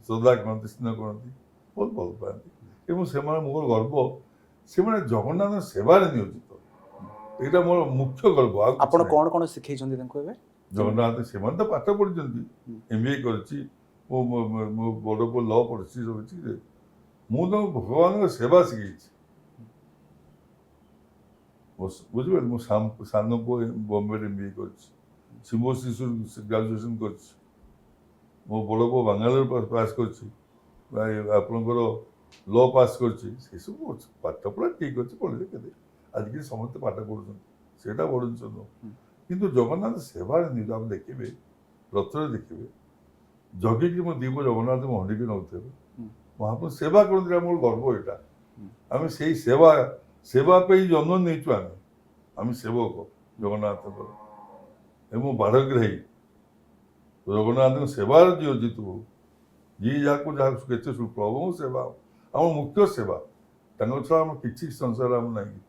ଶ୍ରଦ୍ଧା କରନ୍ତି, ସ୍ନେହ କରନ୍ତି, ବହୁତ ଭଲ ପାଆନ୍ତି। ଏବଂ ସେମାନେ ମୋର ଗର୍ବ, ସେମାନେ ଜଗନ୍ନାଥ ସେବାରେ ନିୟୋଜିତ। ଏଇଟା ମୋର ମୁଖ୍ୟ ଗର୍ବ। ଆପଣ କ'ଣ କ'ଣ ଶିଖେଇଛନ୍ତି ତାଙ୍କୁ ଏବେ? ଜଗନ୍ନାଥ, ସେମାନେ ତ ପାଠ ପଢ଼ିଛନ୍ତି, MBA କରିଛି, ମୋ ବଡ଼ ପୁଅ ଲ ପଢ଼ିଛି, ସବୁ କିଛି। ମୁଁ ତାଙ୍କୁ ଭଗବାନଙ୍କ ସେବା ଶିଖେଇଛି। ବୁଝିପାରିଲେ, ମୋ ସାନ ପୁଅ ବମ୍ବେରେ MBA କରିଛି, ଶିବ ଶିଶୁ ଗ୍ରାଜୁଏସନ୍ କରିଛି, ମୋ ବଡ଼ ପୁଅ ବାଙ୍ଗାଲୋର ପାସ୍ କରିଛି, ଆପଣଙ୍କର ଲ ପାସ୍ କରିଛି। ସେସବୁ ପାଠ ପଢ଼ା ଠିକ୍ ଅଛି, ପଢ଼ିଲେ କେତେ, ଆଜିକାଲି ସମସ୍ତେ ପାଠ ପଢ଼ୁଛନ୍ତି, ସେଇଟା ବଡ଼ ଜିନିଷ ନୁହଁ। କିନ୍ତୁ ଜଗନ୍ନାଥ ସେବାରେ ନିଜ, ଆମେ ଦେଖିବେ ରଥରେ ଦେଖିବେ जगिकी मो दीप जगन्नाथ हंडिकी नौथे हम्म। महाप्रभु सेवा करते मोर गर्व यहाँ आम से सेवा सेवा जन्म नहीं आम सेवक जगन्नाथ एवं बारग्राही जगन्नाथ सेवार जी जीतु जी जहाँ जहाँ केते प्रभु सेवा आम मुख्य सेवा छड़ा आम कि संसार आम ना कि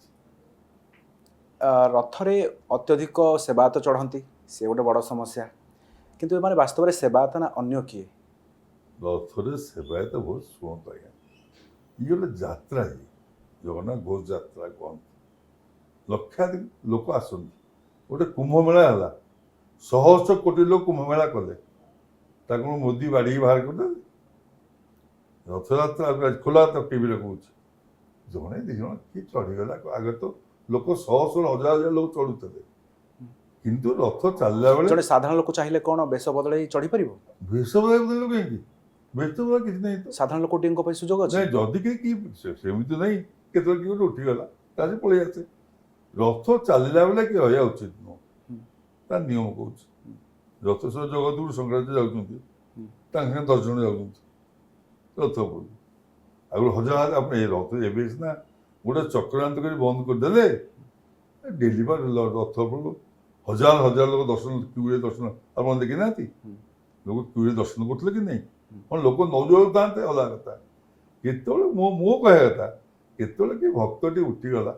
रथरे अत्यधिक सेवायत चढ़ती से गोटे बड़ समस्या किंतु एमाने वास्तव में सेवायत ना अन्य किए रथरे सेवायत बहुत शुणु आज्ञा ये गोटे जात्रा है जगन्नाथ घोष जात्रा कहते लक्षाधिक लोक आसती गोटे कुंभमेला है शह कोटी लोक कुंभमेला कले मोदी बाड़ी बाहर कर रथयात्रा खोला तो टीवी कौच जड़े दी जन किए चढ़ीगला आगे तो लोक शह हजार हजार लोग चढ़ुते किंतु रथ चलला बेले जड़े साधारण लोक चाहिए कौन बेश बदल चढ़ी पार बेश बदल कहीं बेश बदल किसी नहीं साधारण लोक सुजोग अच्छे जदि कि सेमती नहीं केतल कि गोटे उठीगला ताजे पलि आसे रथ चलला बेले कि रहा उचित नुह नियम कौन रथ सह जगत संक्रांति जाऊँच 10 जन जाऊँ रथ पड़ आगे हजार आप रथ एवं सीना गोटे चक्रांत कर बंद करदे डेली रथ पड़ हजार हजार लोग दर्शन क्यूरे दर्शन आप देखी ना लोग क्यूरे दर्शन करते कि नहीं हाँ लोक नौ था अलग कथा केत मो कह कथा केत कि भक्तटी उठीगला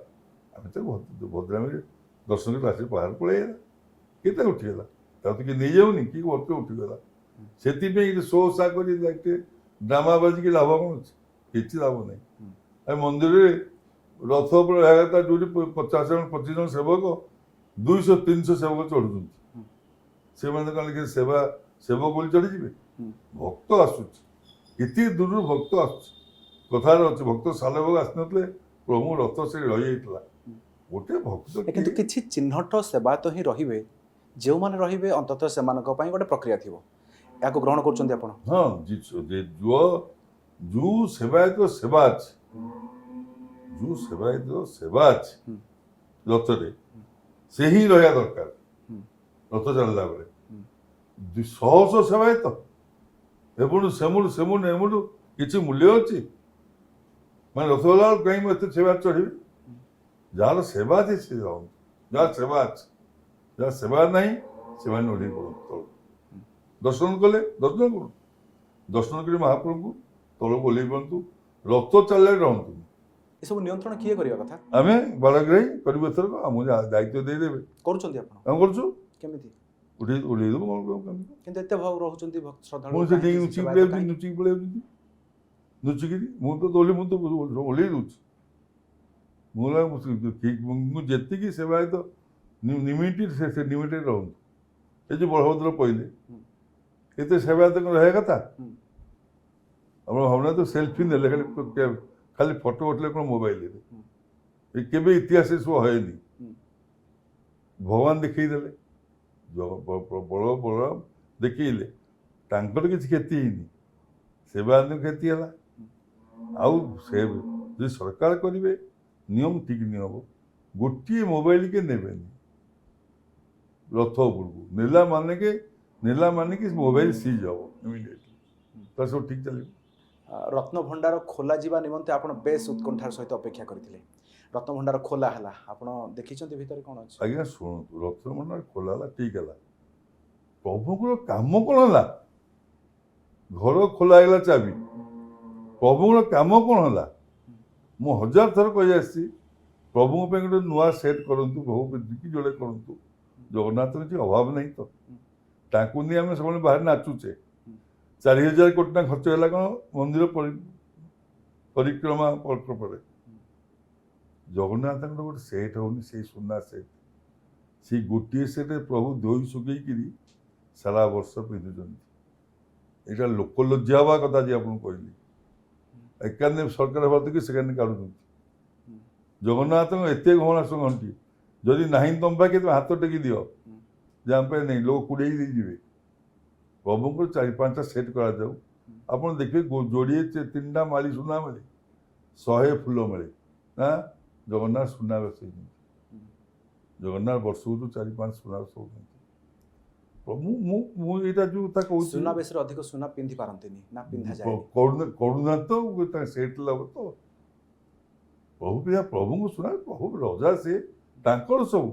आम तो भद्रामी दर्शन कर आस बाहर पलैला केते उठीगला तो कि नहीं जाऊनी कि भक्त उठीगला से शो सा कर ड्रामा बाजिक लाभ कौन अच्छे कि लाभ नहीं मंदिर रथ पर जो 50 जन 25 जन सेवक 200-300 सेवक चढ़ुं से कल सेवा सेवक बोली चढ़ीजे भक्त आसुच्चे दूर भक्त आस कथार अच्छे भक्त साल भोग आसन प्रभु रथ से रही गोटे भक्त किंतु किछि चिन्हट सेवायत ही रहिबे जो माने रहिबे अंततः सेमानक पई गोटे प्रक्रिया थिबो याको ग्रहण करछन्ती आपण हाँ जो सेवायत सेवा अच्छे जो सेवायत सेवा अच्छे रथरे से ही रहा दरकार रथ चलला बेले शह सेवायत एपटू सेमुडू सेमुडू एमुडू किसी मूल्य अच्छी मैं रथ गला कहीं मुझे सेवा चढ़ी जार सेवा अच्छे से जाऊँ जार सेवा अच्छे जार सेवा नहीं से ओढ़ी पड़ो दर्शन कले दर्शन कर दर्शन कर महाप्रभु को तल बोल पड़तु रथ चलने रहतु ये सब नियंत्रण किए करिया कथा आम बारग्राही करूँ एथरक आम दायित्व देदेवे करूछन्ती आपण आम करूँ केमिति उठे देव किंतु एते भाव रहउछन्ती भक्त श्रद्धालु मुझे नुचिक पड़े नुचिकी मुझे तो ओली मुझे ओल्ल दूसरी मुझे सेवायत लिमिटेड से लिमिटेड रहतु ये जो बलभद्र पहले ये सेवायत रहा कथा आप भावना तो सेल्फी ने खाली खाली फटो उठले कौन मोबाइल के इतिहास सब है भगवान देखईदे बड़ बलराम देखले किसी क्षति ही सेवायत क्षति है आउ से जो सरकार करेंगे नियम ठीक नहीं हम गोटे मोबाइल के ने रथ उपरको नेला माने कि मोबाइल सीज हम इमिडिएटली तो सब ठीक चलो रत्न भंडार खोला जीवा निमंते आपण बेस उत्कंठार सहित अपेक्षा करथिले रत्न भंडार खोला हला आपण देखिचंती भीतर कोन अछि आज्ञा शुणु रत्न भंडार खोला हला ठीक है प्रभुर काम कौन है घर खोला है चाबी प्रभुर काम कौन है मु 1000 थर कही आसी प्रभु गोटे नुआ सेट करूँ प्रभु कि जोड़े करूँ जगन्नाथ किसी अभाव नहीं तो ताकू नहीं आम सब बाहर नाचुचे 4000 कोटी टाँग खर्च है कौन मंदिर परिक्रमा पर जगन्नाथ गोटे सेट होनी से सुना सेट से गोटे सेट प्रभु धोई सुखी सारा वर्ष पिंधुंट यहाँ लोक लज्जा हवा कथा जी आपको कहली एकाने सरकार बात कि सेकाने काढ़ जगन्नाथ एत गहना सब घंटी जदि ना तुम पाखे तुम हाथ टेकी दियो जहाँ पे नहीं लोग कूड़े जी प्रभु को 4-5टा सेट करा आप देखिए जोड़े 3टा माली सुना मिले 100 फूल मिले हाँ जगन्नाथ सुना बेस जगन्नाथ वर्ष को 4-5 सुना बेस ମୁଁ ଏଇଟା ଯୋଉ ତା କହୁଛି ସୁନାବେଶରେ ଅଧିକ ସୁନା ପିନ୍ଧି ପାରନ୍ତିନି ନା ପିନ୍ଧା ଯାଏ କରୁନାହାନ୍ତି ତ ସେଟ୍ ଲାଭ ତ ପ୍ରଭୁଙ୍କୁ ଶୁଣା ପ୍ରଭୁ ରଜା ସିଏ ତାଙ୍କର ସବୁ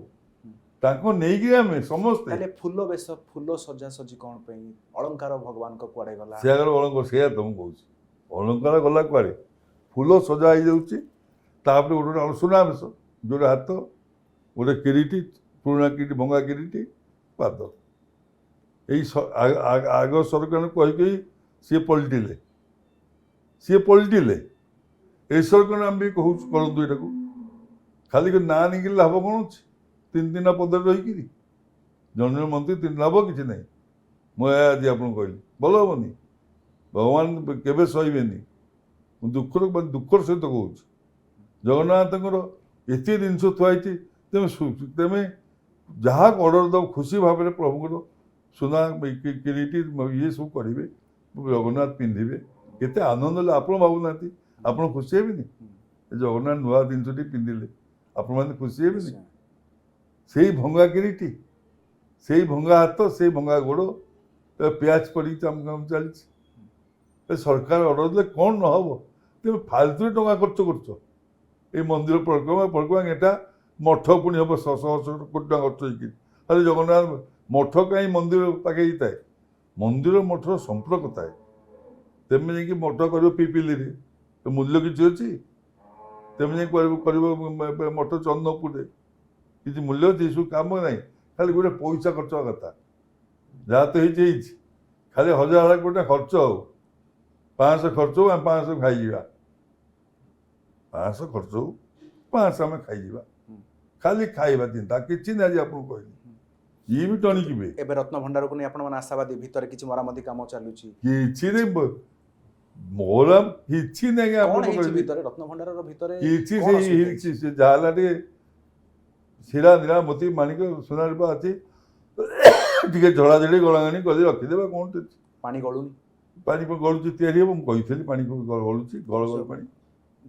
ତାଙ୍କ ନେଇକି ଆମେ ସମସ୍ତେ ତାହେଲେ ଫୁଲ ବେଶ ଫୁଲ ସଜାସଜି କଣ ପାଇଁ ଅଳଙ୍କାର ଭଗବାନଙ୍କ କୁଆଡେ ଗଲା ସେଆଗର ଅଳଙ୍କାର ସେଇଆ ତ ମୁଁ କହୁଛି ଅଳଙ୍କାର ଗଲା କୁଆଡ଼େ ଫୁଲ ସଜା ହେଇଯାଉଛି ତାପରେ ଗୋଟେ ଗୋଟେ ସୁନାବେଶ ଯୋଉଟା ହାତ ଗୋଟେ କିରୀଟି ପୁରୁଣା କିରୀଟି ଭଙ୍ଗା କିରୀଟି ପାଦ ଏଇ ଆଗ ସରକାରଙ୍କୁ କହିକି ସିଏ ପଲଟିଲେ ଏଇ ସରକାର ଆମେ ବି କହୁଛୁ କରନ୍ତୁ ଏଇଟାକୁ ଖାଲି ନାଁ ନେଇକି ଲାଭ କ'ଣ ଅଛି 3 ଦିନ ପଦରେ ରହିକିରି ଜଣେ ମନ୍ତ୍ରୀ 3 ଲାଭ କିଛି ନାହିଁ ମୁଁ ଆଜି ଆପଣଙ୍କୁ କହିଲି ଭଲ ହେବନି ଭଗବାନ କେବେ ସହିବେନି ମୁଁ ଦୁଃଖର ସହିତ କହୁଛି ଜଗନ୍ନାଥଙ୍କର ଏତେ ଜିନିଷ ଥୁଆ ହେଇଛି ତେମେ ଯାହା ଅର୍ଡ଼ର ଦେବ ଖୁସି ଭାବରେ ପ୍ରଭୁଙ୍କର ସୁନା କିରୀଟି ଇଏ ସବୁ କରିବେ ଜଗନ୍ନାଥ ପିନ୍ଧିବେ କେତେ ଆନନ୍ଦ ହେଲେ ଆପଣ ଭାବୁନାହାନ୍ତି ଆପଣ ଖୁସି ହେବେନି ଜଗନ୍ନାଥ ନୂଆ ଜିନିଷଟି ପିନ୍ଧିଲେ ଆପଣମାନେ ଖୁସି ହେବେନି ସେଇ ଭଙ୍ଗା କିରୀଟି ସେଇ ଭଙ୍ଗା ହାତ ସେଇ ଭଙ୍ଗା ଗୋଡ଼ ପିଆଜ ପଡ଼ିକି କାମ ଚାଲିଛି ସରକାର ଅର୍ଡ଼ର ଦେଲେ କ'ଣ ନ ହେବ ତେବେ ଫାଲତୁରେ ଟଙ୍କା ଖର୍ଚ୍ଚ କରୁଛ ଏଇ ମନ୍ଦିର ପରିକ୍ରମା ଏଇଟା ମଠ ପୁଣି ହେବ 100 କୋଟି ଟଙ୍କା ଖର୍ଚ୍ଚ ହେଇକି ତାହେଲେ ଜଗନ୍ନାଥ ମଠ କାହିଁ ମନ୍ଦିର ପାଖେ ହେଇଥାଏ ମନ୍ଦିର ମଠର ସମ୍ପର୍କ ଥାଏ ତେମେ ଯାଇକି ମଠ କରିବ ପିପିଲିରେ ମୂଲ୍ୟ କିଛି ଅଛି ତେମେ ଯାଇ କରିବ ମଠ ଚନ୍ଦନପୁରରେ କିଛି ମୂଲ୍ୟ ଅଛି ଏସବୁ କାମ ନାହିଁ ଖାଲି ଗୋଟେ ପଇସା ଖର୍ଚ୍ଚ ହେବା କଥା ଯାହା ତ ହେଇଛି ଖାଲି 1000 କୋଟି ଖର୍ଚ୍ଚ ହଉ 500 ଖର୍ଚ୍ଚ ହଉ ଆମେ 500 ଖାଇଯିବା 500 ଖର୍ଚ୍ଚ ହଉ 500 ଆମେ ଖାଇଯିବା ଖାଲି ଖାଇବା ଚିନ୍ତା କିଛି ନାହିଁ ଆଜି ଆପଣଙ୍କୁ କହିଲି ଇଏ ବି ଟଣିକିବେ ଏବେ ରତ୍ନ ଭଣ୍ଡାରକୁ ନେଇ ଆପଣ ମାନେ ଆଶାବାଦୀ ଭିତରେ କିଛି ମରାମତି କାମ ଚାଲୁଛି କିଛି ନାହିଁ ମୋର କିଛି ନାହିଁ କଣ ହେଇଛି ଭିତରେ ରତ୍ନ ଭଣ୍ଡାରର ଭିତରେ କିଛି ହେଇଛି ସେ ଯାହା ହେଲା ଟିକେ ଶିରା ନିରା ମୋତି ମାଣିକ ସୁନା ରୂପା ଅଛି ଟିକେ ଝଡ଼ାଝଡ଼ି ଗଳାଗଣି କରି ରଖିଦେବା କ'ଣ ପାଣି ଗଳୁନି ପାଣି ଗଳୁଛି ତିଆରି ହେବ ମୁଁ କହିଥିଲି ପାଣି ଗଳୁଛି ଗଳ ପାଣି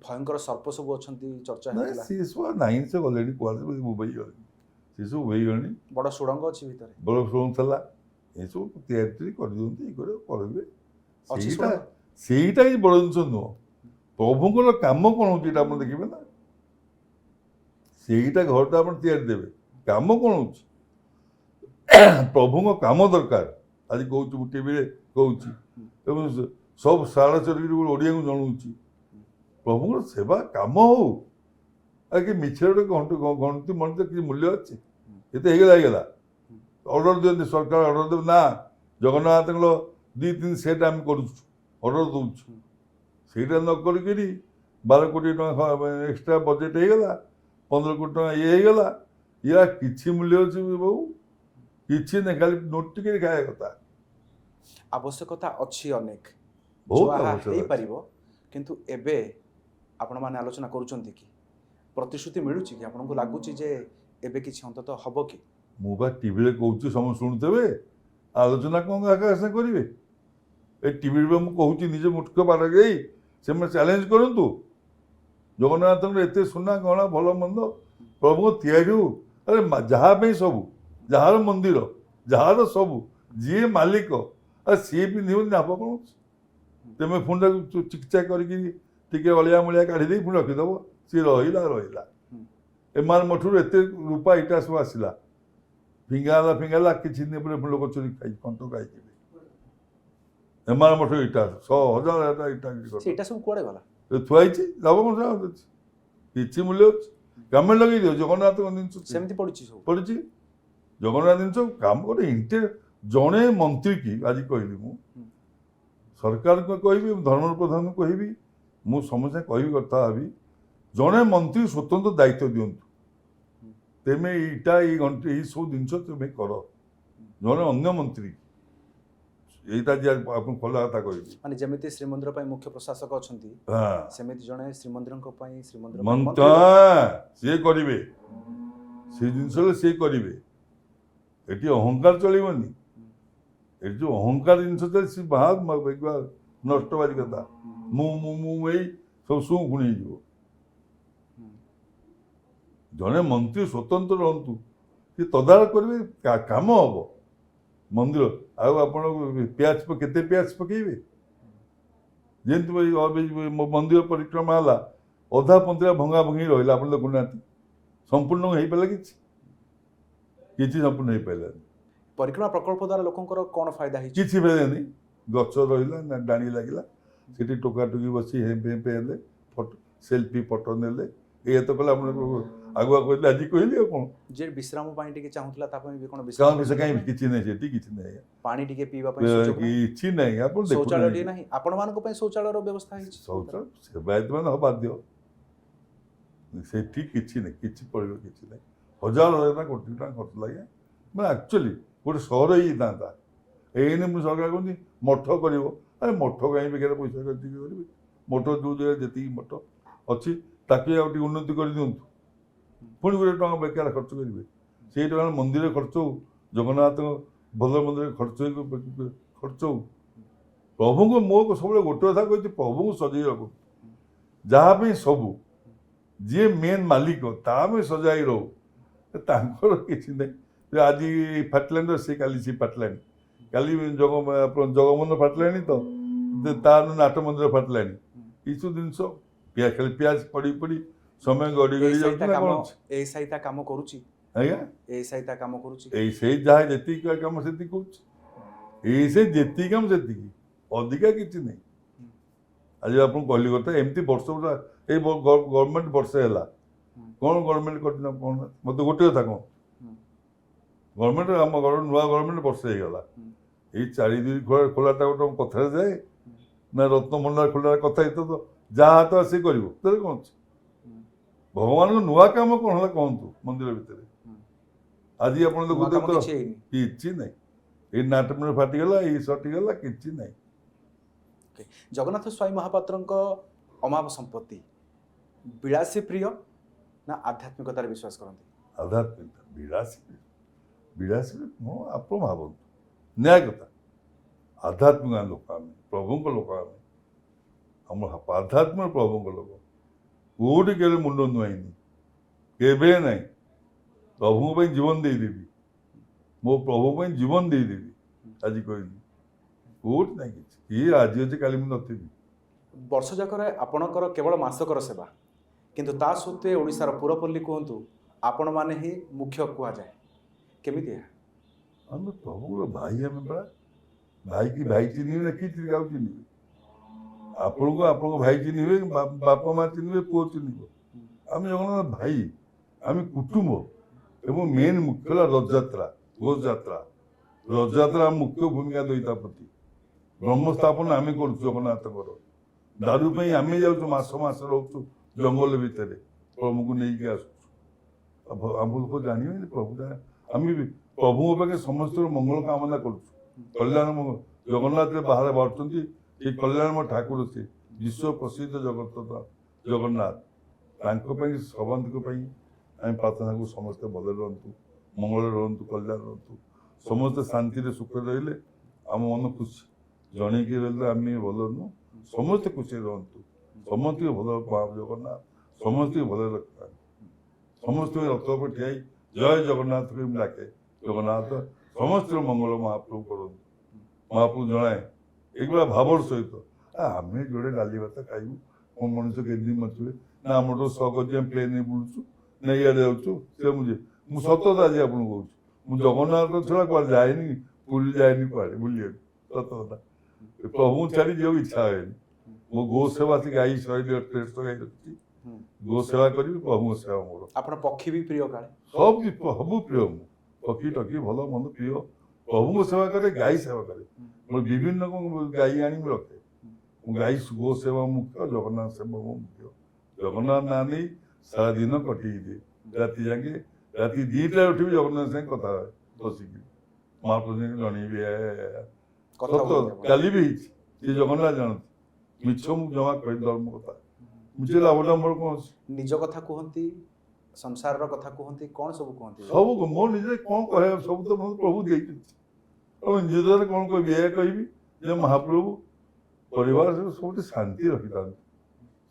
ଭୟଙ୍କର ସର୍ପ ସବୁ ଅଛନ୍ତି ଚର୍ଚ୍ଚା ହେଇଥିଲା ସେ ସବୁ ନାହିଁ ସେ ଗଲେଣି କୁଆଡ଼େ ମୁମ୍ବାଇ ଗଲେଣି ସେ ସବୁ ହେଇଗଲେଣି ବଡ଼ ସୁଡ଼ଙ୍ଗ ଅଛି ଭିତରେ ବଡ଼ ସୁଡ଼ଙ୍ଗ ଥିଲା ଏସବୁ ତିଆରି କରିଦିଅନ୍ତି ଇଏ କରିବେ ସେଇଟା କିଛି ବଡ଼ ଜିନିଷ ନୁହଁ ପ୍ରଭୁଙ୍କର କାମ କ'ଣ ହେଉଛି ଏଇଟା ଆପଣ ଦେଖିବେ ନା ସେଇଟା ଘରଟା ଆପଣ ତିଆରି ଦେବେ କାମ କ'ଣ ହେଉଛି ପ୍ରଭୁଙ୍କ କାମ ଦରକାର ଆଜି କହୁଛି ମୁଁ ଟିଭିରେ କହୁଛି ଏବଂ ସବୁ ସାରା ଚରିକି ଓଡ଼ିଆକୁ ଜଣାଉଛି ପ୍ରଭୁଙ୍କର ସେବା କାମ ହଉ ଆଜ୍ଞା ମିଛରେ ଗୋଟେ ଗଣତି ମଣିତ କିଛି ମୂଲ୍ୟ ଅଛି ଏତେ ହେଇଗଲା ଅର୍ଡ଼ର ଦିଅନ୍ତି ସରକାର ଅର୍ଡ଼ର ଦେବେ ନା ଜଗନ୍ନାଥଙ୍କର 2-3 ସେଟ୍ ଆମେ କରୁଛୁ ଅର୍ଡ଼ର ଦେଉଛୁ ସେଇଟା ନ କରିକିରି 12 କୋଟି ଟଙ୍କା ଏକ୍ସଟ୍ରା ବଜେଟ୍ ହେଇଗଲା 15 କୋଟି ଟଙ୍କା ଇଏ ହେଇଗଲା ଇଆ କିଛି ମୂଲ୍ୟ ଅଛି ବହୁ କିଛି ନାହିଁ ଖାଲି ନୋଟ ଟିକେ ଖାଇବା କଥା ଆବଶ୍ୟକତା ଅଛି ଅନେକ ବହୁତ ହେଇପାରିବ କିନ୍ତୁ ଏବେ ଆପଣମାନେ ଆଲୋଚନା କରୁଛନ୍ତି କି ପ୍ରତିଶ୍ରୁତି ମିଳୁଛି କି ଆପଣଙ୍କୁ ଲାଗୁଛି ଯେ ଏବେ କିଛି ଅନ୍ତତଃ ହବ କି ମୁଁ ବା ଟିଭିରେ କହୁଛି ସମସ୍ତେ ଶୁଣୁଥିବେ ଆଲୋଚନା କ'ଣ ଆକାଶ କରିବେ ଏ ଟିଭିରେ ମୁଁ କହୁଛି ନିଜେ ମୁଖ୍ୟ ବାଡ଼ଗେଇ ସେମାନେ ଚ୍ୟାଲେଞ୍ଜ କରନ୍ତୁ ଜଗନ୍ନାଥଙ୍କର ଏତେ ସୁନା ଗହଣା ଭଲ ମନ୍ଦ ପ୍ରଭୁଙ୍କ ତିଆରି ହଉ ଆରେ ଯାହା ପାଇଁ ସବୁ ଯାହାର ମନ୍ଦିର ଯାହାର ସବୁ ଯିଏ ମାଲିକ ଆରେ ସିଏ ପିନ୍ଧିବନି ଲାଭ କ'ଣ ଅଛି ତେମେ ପୁଣି ତାକୁ ଚିକିତ୍ସା କରିକି ଟିକେ ଅଳିଆ ମଳିଆ କାଢ଼ି ଦେଇ ପୁଣି ରଖିଦେବ ସିଏ ରହିଲା ଏମାନ ମଠରୁ ଏତେ ରୂପା ଇଟା ସବୁ ଆସିଲା ଫିଙ୍ଗା କିଛି ଦିନ ପରେ ଲୋକ ଚୋରି କଣ୍ଟ ଖାଇଯିବେ ଏମାନ ମଠ ଇଟା 100,000 ଇଟା ସବୁ କୁଆଡ଼େ ଗଲା ଥୁଆ ହେଇଛି ଲାଭ କ'ଣ ଅଛି କିଛି ମୂଲ୍ୟ ଅଛି ଗଭର୍ଣ୍ଣମେଣ୍ଟ ଲଗେଇ ଦିଅ ଜଗନ୍ନାଥଙ୍କ ଜିନିଷ ସେମିତି ପଡ଼ିଛି ସବୁ ପଡ଼ିଛି ଜଗନ୍ନାଥ ଜିନିଷ କାମ ଗୋଟେ ଜଣେ ମନ୍ତ୍ରୀ କି ଆଜି କହିଲି ମୁଁ ସରକାରଙ୍କୁ କହିବି ଧର୍ମର ପ୍ରଧାନଙ୍କୁ କହିବି ମୁଁ ସମସ୍ତେ କହିବି କଥା ହେବି ଜଣେ ମନ୍ତ୍ରୀ ସ୍ୱତନ୍ତ୍ର ଦାୟିତ୍ୱ ଦିଅନ୍ତୁ ତେମେ ଏଇଟା ଏଇ ଘଣ୍ଟେ ଏଇସବୁ ଜିନିଷ ତୁମେ କର ଜଣେ ଅନ୍ୟ ମନ୍ତ୍ରୀ এইটা যে ଆପଣ ଖୋଲା କଥା କହିବି ମାନେ ଯେମିତି ଶ୍ରୀମନ୍ଦିର ପାଇଁ ମୁଖ୍ୟ ପ୍ରଶାସକ ଅଛନ୍ତି ସେମିତି ଜଣେ ଶ୍ରୀମନ୍ଦିରଙ୍କ ପାଇଁ ଶ୍ରୀମନ୍ଦିର ସିଏ କରିବେ ସେ ଜିନିଷରେ ସିଏ କରିବେ ଏଠି ଅହଙ୍କାର ଚଳିବନି ଏଠି ଯୋଉ ଅହଙ୍କାର ଜିନିଷ ଚାଲେ ସେ ବାହାର ନଷ୍ଟବାଦୀ କଥା ମୁଁ ଏଇ ସବୁ ଶୁଁ ଖୁଣି ହେଇଯିବ ଜଣେ ମନ୍ତ୍ରୀ ସ୍ୱତନ୍ତ୍ର ରହନ୍ତୁ ସେ ତଦାରଖ କରିବେ କାମ ହବ ମନ୍ଦିର ଆଉ ଆପଣ ପିଆଜ କେତେ ପିଆଜ ପକେଇବେ? ଯେମିତି ମନ୍ଦିର ପରିକ୍ରମା ହେଲା ଅଧା ପନ୍ଥିରା ଭଙ୍ଗା ଭଙ୍ଗି ରହିଲା, ଆପଣ ଦେଖୁନାହାନ୍ତି ସମ୍ପୂର୍ଣ୍ଣ ହେଇପାରିଲା କିଛି କିଛି ସମ୍ପୂର୍ଣ୍ଣ ହେଇପାରିଲାନି। ପରିକ୍ରମା ପ୍ରକଳ୍ପ ଦ୍ୱାରା ଲୋକଙ୍କର କ'ଣ ଫାଇଦା ହେଇଛି? କିଛି ଫେରେନି, ଗଛ ରହିଲା ନା ଡାଣି ଲାଗିଲା, ସେଠି ଟୋକାଟୋକି ବସି ହେମ୍ପେ ହେଲେ, ଫଟୋ ସେଲ୍ଫି ଫଟୋ ନେଲେ, ଏଇଆ ତ କଲେ। ଆପଣ ଆଗୁଆ କହିଲେ ଆଜି କହିଲି ଆଉ କ'ଣ? ଯେ ବିଶ୍ରାମ ପାଇଁ ଟିକେ ଚାହୁଁଥିଲା ତା ପାଇଁ ବି କ'ଣ କାରଣ ବିଷୟ କାହିଁ କିଛି ନାହିଁ, ସେଠି କିଛି ନାହିଁ, ପାଣି ଟିକେ ପିଇବା ପାଇଁ ସୁଯୋଗ ନାହିଁ, କିଛି ନାହିଁ। ଆପଣ ଶୌଚାଳୟ ଟିକେ ଦେଖୁନାହାନ୍ତି ନାହିଁ, ଆପଣମାନଙ୍କ ପାଇଁ ଶୌଚାଳୟର ବ୍ୟବସ୍ଥା ହେଇଛି? ଶୌଚାଳୟ ସେବାୟତ ମାନେ ହବା ବାଧ୍ୟ, ସେଠି କିଛି ନାହିଁ, କିଛି ପଡ଼ିବ କିଛି ନାହିଁ। ହଜାର ହଜାର କୋଟି ଟଙ୍କା ଖର୍ଚ୍ଚ ଲାଗେ, ମାନେ ଆକ୍ଚୁଆଲି ଗୋଟେ ସହର ହେଇଥାନ୍ତା। ଏଇନେ ମୁଁ ସରକାର କହୁଛି ମଠ କରିବ, ଆରେ ମଠ କାହିଁ ବେକାର ପଇସା ଖର୍ଚ୍ଚ କରିବେ? ମଠ ଯେଉଁ ଜାଗାରେ ଯେତିକି ମଠ ଅଛି ତାକୁ ଆଉ ଟିକେ ଉନ୍ନତି କରିଦିଅନ୍ତୁ, ପୁଣି ଗୋଟେ ଟଙ୍କା ବେକାର ଖର୍ଚ୍ଚ କରିବେ। ସେଇ ଟଙ୍କା ମନ୍ଦିରରେ ଖର୍ଚ୍ଚ ହଉ, ଜଗନ୍ନାଥଙ୍କ ଭଲ ମନ୍ଦିରରେ ଖର୍ଚ୍ଚ ହଉ। ପ୍ରଭୁଙ୍କୁ ମୋ ସବୁବେଳେ ଗୋଟେ କଥା କହିଛି, ପ୍ରଭୁଙ୍କୁ ସଜେଇ ରଖୁ, ଯାହା ପାଇଁ ସବୁ, ଯିଏ ମେନ୍ ମାଲିକ ତା ପାଇଁ ସଜାଇ ରହୁ। ତାଙ୍କର କିଛି ନାହିଁ, ଆଜି ଫାଟିଲାଣି ସେ କାଲି ସେ ଫାଟିଲାଣି, କାଲି ଜଗମନ୍ଦିର ଫାଟିଲାଣି ତ ତାର ନାଟ ମନ୍ଦିର ଫାଟିଲାଣି। ଏଇସବୁ ଜିନିଷ ଖାଲି ପିଆଜ ପଡ଼ି ପଡ଼ି ସମୟ ଗଡ଼ି ଗଡ଼ି ଯାଉଛି ନା କ'ଣ? ଏଇ ସାହି ତା କାମ କରୁଛି ଆଜ୍ଞା, ଏଇ ସାହି ତା କାମ କରୁଛି, ଏଇ ସେଇ ଯାହା ଯେତିକି କାମ ସେତିକି କରୁଛି, ଏଇ ସେଇ ଯେତିକି କାମ ସେତିକି, ଅଧିକା କିଛି ନାହିଁ। ଆଜି ଆପଣ କହିଲି କଥା, ଏମିତି ବର୍ଷ ପୁରା ଏଇ ଗଭର୍ଣ୍ଣମେଣ୍ଟ ବର୍ଷେ ହେଲା କ'ଣ ଗଭର୍ଣ୍ଣମେଣ୍ଟ କରିଛି ନା କ'ଣ? ମୋତେ ଗୋଟେ କଥା କ'ଣ, ଗଭର୍ଣ୍ଣମେଣ୍ଟ ଆମ ନୂଆ ଗଭର୍ଣ୍ଣମେଣ୍ଟ ବର୍ଷେ ହେଇଗଲା, ଏଇ 4 ଖୋଲାଟା ଗୋଟେ କଥାରେ ଯାଏ ନା ରତ୍ନଭଣ୍ଡାର ଖୋଲାର କଥା ହେଇତ ତ ଯାହା ହାତ ଆସି କରିବ, ତାହେଲେ କ'ଣ ଅଛି? ଭଗବାନଙ୍କ ନୂଆ କାମ କ'ଣ ହେଲା କହନ୍ତୁ ମନ୍ଦିର ଭିତରେ? ଆଜି ଆପଣ ଦେଖୁଥିବେ ତ କିଛି ନାହିଁ, ଏଇ ନାଟ ମନ୍ଦିର ଫାଟିଗଲା, ଏଇ ସଟିଗଲା, କିଛି ନାହିଁ। ଜଗନ୍ନାଥ ସ୍ୱାଇଁ ମହାପାତ୍ରଙ୍କ ଅମାପ ସମ୍ପତ୍ତି ବିଳାସୀ ପ୍ରିୟ ନା ଆଧ୍ୟାତ୍ମିକତାରେ ବିଶ୍ୱାସ କରନ୍ତି? ଆଧ୍ୟାତ୍ମିକତା ବିଳାସୀ ମୁଁ ଆପଣ ଭାବନ୍ତୁ, ନ୍ୟାୟ କଥା, ଆଧ୍ୟାତ୍ମିକ ଲୋକ ଆମେ, ପ୍ରଭୁଙ୍କ ଲୋକ ଆମେ, ଆମ ଆଧ୍ୟାତ୍ମିକ ପ୍ରଭୁଙ୍କ ଲୋକ, କୋଉଠି କେବେ ମୁଣ୍ଡ ନୁଆଇନି, କେବେ ନାହିଁ। ପ୍ରଭୁଙ୍କ ପାଇଁ ଜୀବନ ଦେଇଦେବି, ମୋ ପ୍ରଭୁ ପାଇଁ ଜୀବନ ଦେଇଦେବି, ଆଜି କହିଲି କୋଉଠି ନାହିଁ କିଛି। ଇଏ ଆଜି ଅଛି କାଲି ମୁଁ ନଥିବି। ବର୍ଷ ଯାକରେ ଆପଣଙ୍କର କେବଳ ମାସକର ସେବା, କିନ୍ତୁ ତା ସତ୍ତ୍ୱେ ଓଡ଼ିଶାର ପୁରପଲ୍ଲୀ କୁହନ୍ତୁ ଆପଣମାନେ ହିଁ ମୁଖ୍ୟ କୁହାଯାଏ, କେମିତି? ଆମେ ପ୍ରଭୁର ଭାଇ, ଆମେ ପରା ଭାଇକି ଭାଇ ଚିହ୍ନିବେ ନା କି କାହାକୁ ଚିହ୍ନିବେ? ଆପଣଙ୍କୁ ଆପଣଙ୍କ ଭାଇ ଚିହ୍ନିବେ, ବାପା ମା ଚିହ୍ନିବେ, ପୁଅ ଚିହ୍ନିବ। ଆମେ ଜଗନ୍ନାଥ ଭାଇ, ଆମେ କୁଟୁମ୍ବ। ଏବଂ ମେନ୍ ମୁଖ୍ୟ ହେଲା ରଥଯାତ୍ରା, ଘୋଷଯାତ୍ରା। ରଥଯାତ୍ରା ମୁଖ୍ୟ ଭୂମିକା ଦେଇତା ପ୍ରତି ବ୍ରହ୍ମସ୍ଥାପନ ଆମେ କରୁଛୁ ଜଗନ୍ନାଥଙ୍କର। ଦାରୁ ପାଇଁ ଆମେ ଯାଉଛୁ, ମାସ ରହୁଛୁ ଜଙ୍ଗଲ ଭିତରେ, ପ୍ରଭୁଙ୍କୁ ନେଇକି ଆସୁଛୁ। ଆମ ଲୋକ ଜାଣିବେନି ପ୍ରଭୁ, ଆମେ ବି ପ୍ରଭୁଙ୍କ ପାଖେ ସମସ୍ତଙ୍କର ମଙ୍ଗଳ କାମନା କରୁଛୁ, କଲ୍ୟାଣ ମଙ୍ଗଳ। ଜଗନ୍ନାଥରେ ବାହାରେ ବାହାରୁଛନ୍ତି, ଏ କଲ୍ୟାଣମୟ ଠାକୁର ସେ ବିଶ୍ୱ ପ୍ରସିଦ୍ଧ ଜଗନ୍ନାଥ, ତାଙ୍କ ପାଇଁ ସମସ୍ତଙ୍କ ପାଇଁ ଆମେ ପ୍ରାର୍ଥନା କରୁ, ସମସ୍ତେ ଭଲରେ ରୁହନ୍ତୁ, ମଙ୍ଗଳରେ ରୁହନ୍ତୁ, କଲ୍ୟାଣ ରୁହନ୍ତୁ, ସମସ୍ତେ ଶାନ୍ତିରେ ସୁଖରେ ରହିଲେ ଆମ ମନ ଖୁସି। ଜଣେଇକି ରହିଲେ ଆମେ ଭଲ ନୁହଁ, ସମସ୍ତେ ଖୁସିରେ ରୁହନ୍ତୁ, ସମସ୍ତଙ୍କୁ ଭଲ ଜଗନ୍ନାଥ, ସମସ୍ତଙ୍କୁ ଭଲରେ ରଖିଥାନ୍ତି, ସମସ୍ତଙ୍କୁ ରଥ ଉପରେ ଠିଆଇ ଜୟ ଜଗନ୍ନାଥ କହି ମୁଁ ଡାକେ। ଜଗନ୍ନାଥ ସମସ୍ତଙ୍କ ମଙ୍ଗଳ ମହାପ୍ରଭୁ କରନ୍ତୁ, ମହାପ୍ରଭୁ ଜଣାଏ ଏଇଭଳିଆ ଭାବର ସହିତ। ଆମେ ଯୋଡ଼େ ଡାଲି ଭାତ ଖାଇବୁ, ମୋ ମଣିଷ କେମିତି ବଞ୍ଚିବେ ନା? ଆମର ଶখ ଅଛି ଆମେ ପ୍ଲେନରେ ବୁଲୁଛୁ ନା ଇଆଡ଼େ ଯାଉଛୁ, ସେ ମୁଁ ସତ କଥା ଆଜି ଆପଣଙ୍କୁ କହୁଛି, ମୁଁ ଜଗନ୍ନାଥ ଛଡ଼ା କୁଆଡ଼େ ଯାଏନି, ପୁରୀ ଯାଏନି କୁଆଡ଼େ ବୁଲିବାକୁ, ସତ କଥା। ପ୍ରଭୁଙ୍କୁ ଛାଡ଼ି ଯିବାକୁ ଇଚ୍ଛା ହୁଏନି। ମୋ ଗୋ ସେବା ସେ ଗାଈ 100 ଗାଈ ରଖିଛି, ଗୋ ସେବା କରିବି, ପ୍ରଭୁଙ୍କ ସେବା ମୋର। ଆପଣ ପକ୍ଷୀ ବି ପ୍ରିୟ କାଳେ? ସବୁ ପ୍ରିୟ, ମୁଁ ପକ୍ଷୀ ଟକ୍ଷୀ ଭଲ ମନ୍ଦ ପ୍ରିୟ, ପ୍ରଭୁଙ୍କ ସେବା କରେ, ଗାଈ ସେବା କରେ। ମୋର ବିଭିନ୍ନ ଗାଈ ଆଣି ମୁଁ ରଖେ, ମୁଁ ଗାଈ ଗୋ ସେବା ମୁଖ୍ୟ, ଜଗନ୍ନାଥ ସେବା ମୋ ମୁଖ୍ୟ। ଜଗନ୍ନାଥ ନାଁ ନେଇ ସାରା ଦିନ କଟେଇ ଦିଏ, ରାତି ଯାକେ, ରାତି 2ଟାରେ ଉଠିବି ଜଗନ୍ନାଥ ସାଙ୍ଗେ କଥା ହୁଏ ବସିକି, ମହାପ୍ରଭୁ ଜଣେଇବି ସତ। କାଲି ବି ହେଇଛି, ସେ ଜଗନ୍ନାଥ ଜାଣନ୍ତି, ମିଛ ମୁଁ ଜମା କହି ଧର୍ମ କଥା, ମିଛ ଲାଭଟା ମୋର କ'ଣ ଅଛି? ନିଜ କଥା କୁହନ୍ତି, ସଂସାରର କଥା କୁହନ୍ତି, କ'ଣ ସବୁ କୁହନ୍ତି? ସବୁ ମୋ ନିଜେ କ'ଣ କହିବା, ସବୁ ତ ମୋତେ ପ୍ରଭୁ ଦେଇଛନ୍ତି। ଆଉ ନିଜ ଦ୍ୱାରା କ'ଣ କହିବି? ଏହା କହିବି ଯେ ମହାପ୍ରଭୁ ପରିବାର ସବୁଠି ଶାନ୍ତି ରଖିଥାନ୍ତି,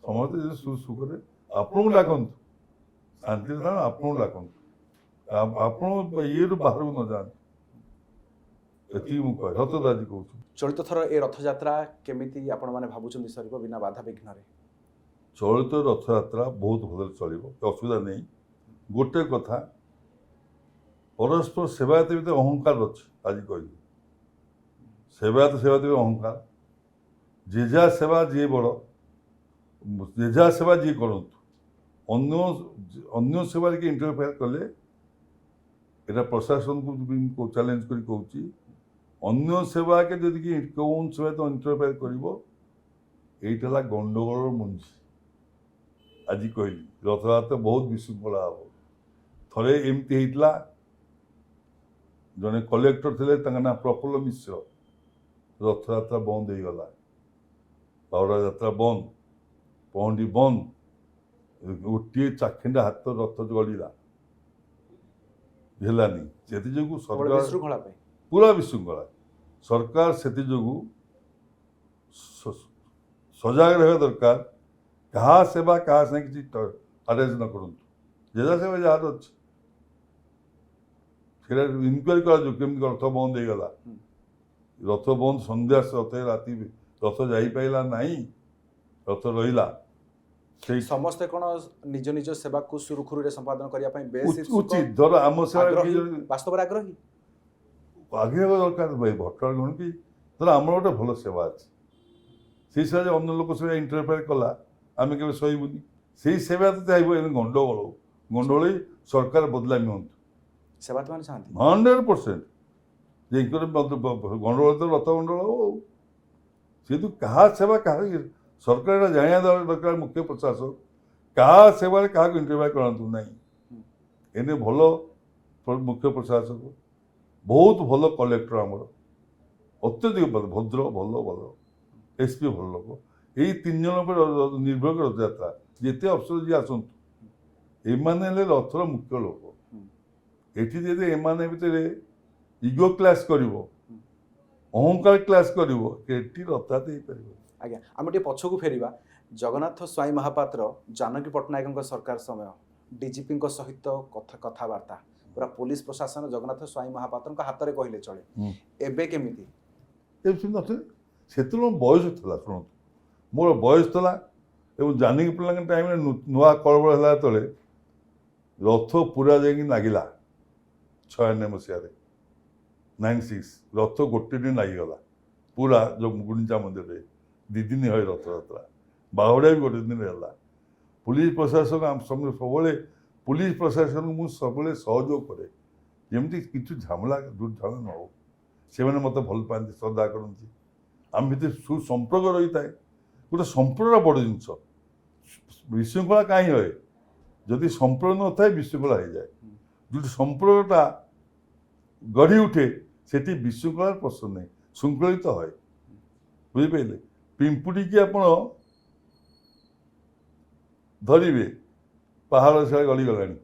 ସମସ୍ତେ ସୁଖରେ ଆପଣଙ୍କୁ ଡାକନ୍ତୁ, ଶାନ୍ତିରେ ଥାନ୍ତୁ, ଆପଣଙ୍କୁ ଡାକନ୍ତୁ, ଆପଣ ଇଏରୁ ବାହାରକୁ ନ ଯାଆନ୍ତୁ। ଏତିକି ମୁଁ କହେ ସତତା ଆଜି କହୁଛି। ଚଳିତ ଥର ଏ ରଥଯାତ୍ରା କେମିତି ଆପଣମାନେ ଭାବୁଛନ୍ତି ସରିବ ବିନା ବାଧା ବିଘ୍ନରେ? ଚଳିତ ରଥଯାତ୍ରା ବହୁତ ଭଲରେ ଚଳିବ, ଅସୁବିଧା ନେଇ। ଗୋଟେ କଥା, ପରସ୍ପର ସେବାୟତ ଭିତରେ ଅହଙ୍କାର ଅଛି। ଆଜି କହିଲି ସେବାୟତ ଭିତରେ ଅହଙ୍କାର, ଯେଝା ସେବା ଯିଏ ବଡ଼, ଯେଝା ସେବା ଯିଏ କରନ୍ତୁ, ଅନ୍ୟ ସେବାରେ କିଏ ଇଣ୍ଟରଫେୟାର କଲେ, এটা প্রশাসনକୁ চ্যালেঞ্জ କରି କହୁଛି, ଅନ୍ୟ ସେବାକେ ଯଦି କି କେଉଁ ସେବା ତ ଇଣ୍ଟରଫେୟାର କରିବ, এইটা ହେଲା ଗଣ୍ଡଗୋଳର ମଞ୍ଜି। ଆଜି କହିଲି ରଥଯାତ୍ରା ବହୁତ ବିଶୃଙ୍ଖଳା ହବ। ଥରେ ଏମିତି ହେଇଥିଲା, ଜଣେ କଲେକ୍ଟର ଥିଲେ, ତାଙ୍କ ନାଁ ପ୍ରଫୁଲ୍ଲ ମିଶ୍ର। ରଥଯାତ୍ରା ବନ୍ଦ ହେଇଗଲା, ବାହୁଡ଼ା ଯାତ୍ରା ବନ୍ଦ, ପହଣ୍ଡି ବନ୍ଦ, ଗୋଟିଏ ଚାଖେଣ୍ଡା ହାତ ରଥ ଗଳିଲା, ହେଲାନି। ସେଥିଯୋଗୁଁ ସରକାର ବିଶୃଙ୍ଖଳା ପାଇଁ ପୁରା ବିଶୃଙ୍ଖଳା। ସରକାର ସେଥିଯୋଗୁଁ ସଜାଗ ରହିବା ଦରକାର, କାହା ସେବା କାହା ସାଙ୍ଗେ କିଛି ଆରେଞ୍ଜ ନ କରନ୍ତୁ। ଯେଝା ସେବା ଯାହାର ଅଛି ସେଟା ଇନକ୍ୱାରି କରାଯାଉ କେମିତି ରଥ ବନ୍ଦ ହେଇଗଲା। ରଥ ବନ୍ଦ ସନ୍ଧ୍ୟା ରାତି ରଥ ଯାଇପାରିଲା ନାହିଁ, ରଥ ରହିଲା। ସେଇ ସମସ୍ତେ କ'ଣ ନିଜ ନିଜ ସେବାକୁ ସୁରୁଖୁରୁରେ ସମ୍ପାଦନ କରିବା ପାଇଁ ବେଶ ଉଚିତ। ଧର ଆମ ସେବା ବାସ୍ତବରେ ଆଗ୍ରହୀ ଆଗେଇ ହେବା ଦରକାର। ଭଟ୍ଟାର କ'ଣ କି, ଧର ଆମର ଗୋଟେ ଭଲ ସେବା ଅଛି, ସେଇ ସେବା ଅନ୍ୟ ଲୋକ ସେବା ଇଣ୍ଟରଫେୟାର କଲା, ଆମେ କେବେ ସହିବୁନି। ସେଇ ସେବା ତ ଚାହିଁବ ଏବେ ଗଣ୍ଡଗୋଳ ହେଇ ସରକାର ବଦଲାମି ହୁଅନ୍ତୁ, ସେବା ତ ମାନେ ଚାହାନ୍ତି 100%। ଯେ ଗଣ୍ଡଗୋଳ ତ ରଥ ଗଣ୍ଡଗୋଳ ହବ ଆଉ। ସେହେତୁ କାହା ସେବା କାହା ସରକାର ଏଟା ଜାଣିବା ଦରକାର, ମୁଖ୍ୟ ପ୍ରଶାସକ କାହା ସେବାରେ କାହାକୁ ଇଣ୍ଟରଫେୟାର କରନ୍ତୁ ନାହିଁ। ଏନେ ଭଲ ମୁଖ୍ୟ ପ୍ରଶାସକ, ବହୁତ ଭଲ କଲେକ୍ଟର ଆମର, ଅତ୍ୟଧିକ ଭଦ୍ର, ଭଲ ଏସପି ଭଲ ଲୋକ। ଏଇ 3 ଜଣ ଉପରେ ନିର୍ଭର କରି ରଥଯାତ୍ରା। ଯେତେ ଅଫସର ଯିଏ ଆସନ୍ତୁ, ଏମାନେ ହେଲେ ରଥର ମୁଖ୍ୟ ଲୋକ। ଏଠି ଯଦି ଏମାନେ ଭିତରେ ଇଗୋ କ୍ଲାସ୍ କରିବ, ଅହଙ୍କାର କ୍ଲାସ୍ କରିବ, ଏଠି ରଥଯାତ୍ରା ହେଇପାରିବ। ଆଜ୍ଞା, ଆମେ ଟିକେ ପଛକୁ ଫେରିବା। ଜଗନ୍ନାଥ ସ୍ୱାଇଁ ମହାପାତ୍ର ଜାନକୀ ପଟ୍ଟନାୟକଙ୍କ ସରକାର ସମୟ ଡିଜିପିଙ୍କ ସହିତ କଥାବାର୍ତ୍ତା, ପୁରା ପୋଲିସ ପ୍ରଶାସନ ଜଗନ୍ନାଥ ସ୍ୱାଇଁ ମହାପାତ୍ରଙ୍କ ହାତରେ କହିଲେ ଚଳେ। ଏବେ କେମିତି? ସେତେବେଳେ ବୟସ ଥିଲା, ଶୁଣନ୍ତୁ, ମୋର ବୟସ ଥିଲା ଏବଂ ଜାନକୀ ପଟ୍ଟନାୟକ ଟାଇମ୍ରେ ନୂଆ କଳବଳ ହେଲା ଯେତେବେଳେ ରଥ ପୁରା ଯାଇକି ଲାଗିଲା 96 ମସିହାରେ, 96 ରଥ ଗୋଟେ ଦିନ ଲାଗିଗଲା ପୁରା ଯେଉଁ ଗୁଣ୍ଡିଚା ମନ୍ଦିରରେ। 2 ଦିନ ହୁଏ ରଥଯାତ୍ରା, ବାହୁଡ଼ା ବି ଗୋଟେ ଦିନ ହେଲା। ପୁଲିସ ପ୍ରଶାସନ ସବୁବେଳେ ପୁଲିସ ପ୍ରଶାସନକୁ ମୁଁ ସବୁବେଳେ ସହଯୋଗ କରେ, ଯେମିତି କିଛି ଝାମେଲା ଦୁର୍ଝାମେଲା ନ ହଉ। ସେମାନେ ମୋତେ ଭଲ ପାଆନ୍ତି, ଶ୍ରଦ୍ଧା କରନ୍ତି, ଆମ ଭିତରେ ସୁସମ୍ପର୍କ ରହିଥାଏ। ଗୋଟେ ସମ୍ପର୍କଟା ବଡ଼ ଜିନିଷ। ବିଶୃଙ୍ଖଳା କାହିଁ ହୁଏ? ଯଦି ସମ୍ପର୍କ ନଥାଏ ବିଶୃଙ୍ଖଳା ହେଇଯାଏ। ଯେଉଁଠି ସମ୍ପର୍କଟା ଗଢ଼ି ଉଠେ ସେଠି ବିଶୃଙ୍ଖଳାର ପ୍ରଶ୍ନ ନାହିଁ, ଶୃଙ୍ଖଳିତ ହୁଏ। ବୁଝିପାରିଲେ? ପିମ୍ପୁଡ଼ିକି ଆପଣ ଧରିବେ, ପାହାଡ଼ ସିଆଡ଼େ ଗଳିଗଲାଣି।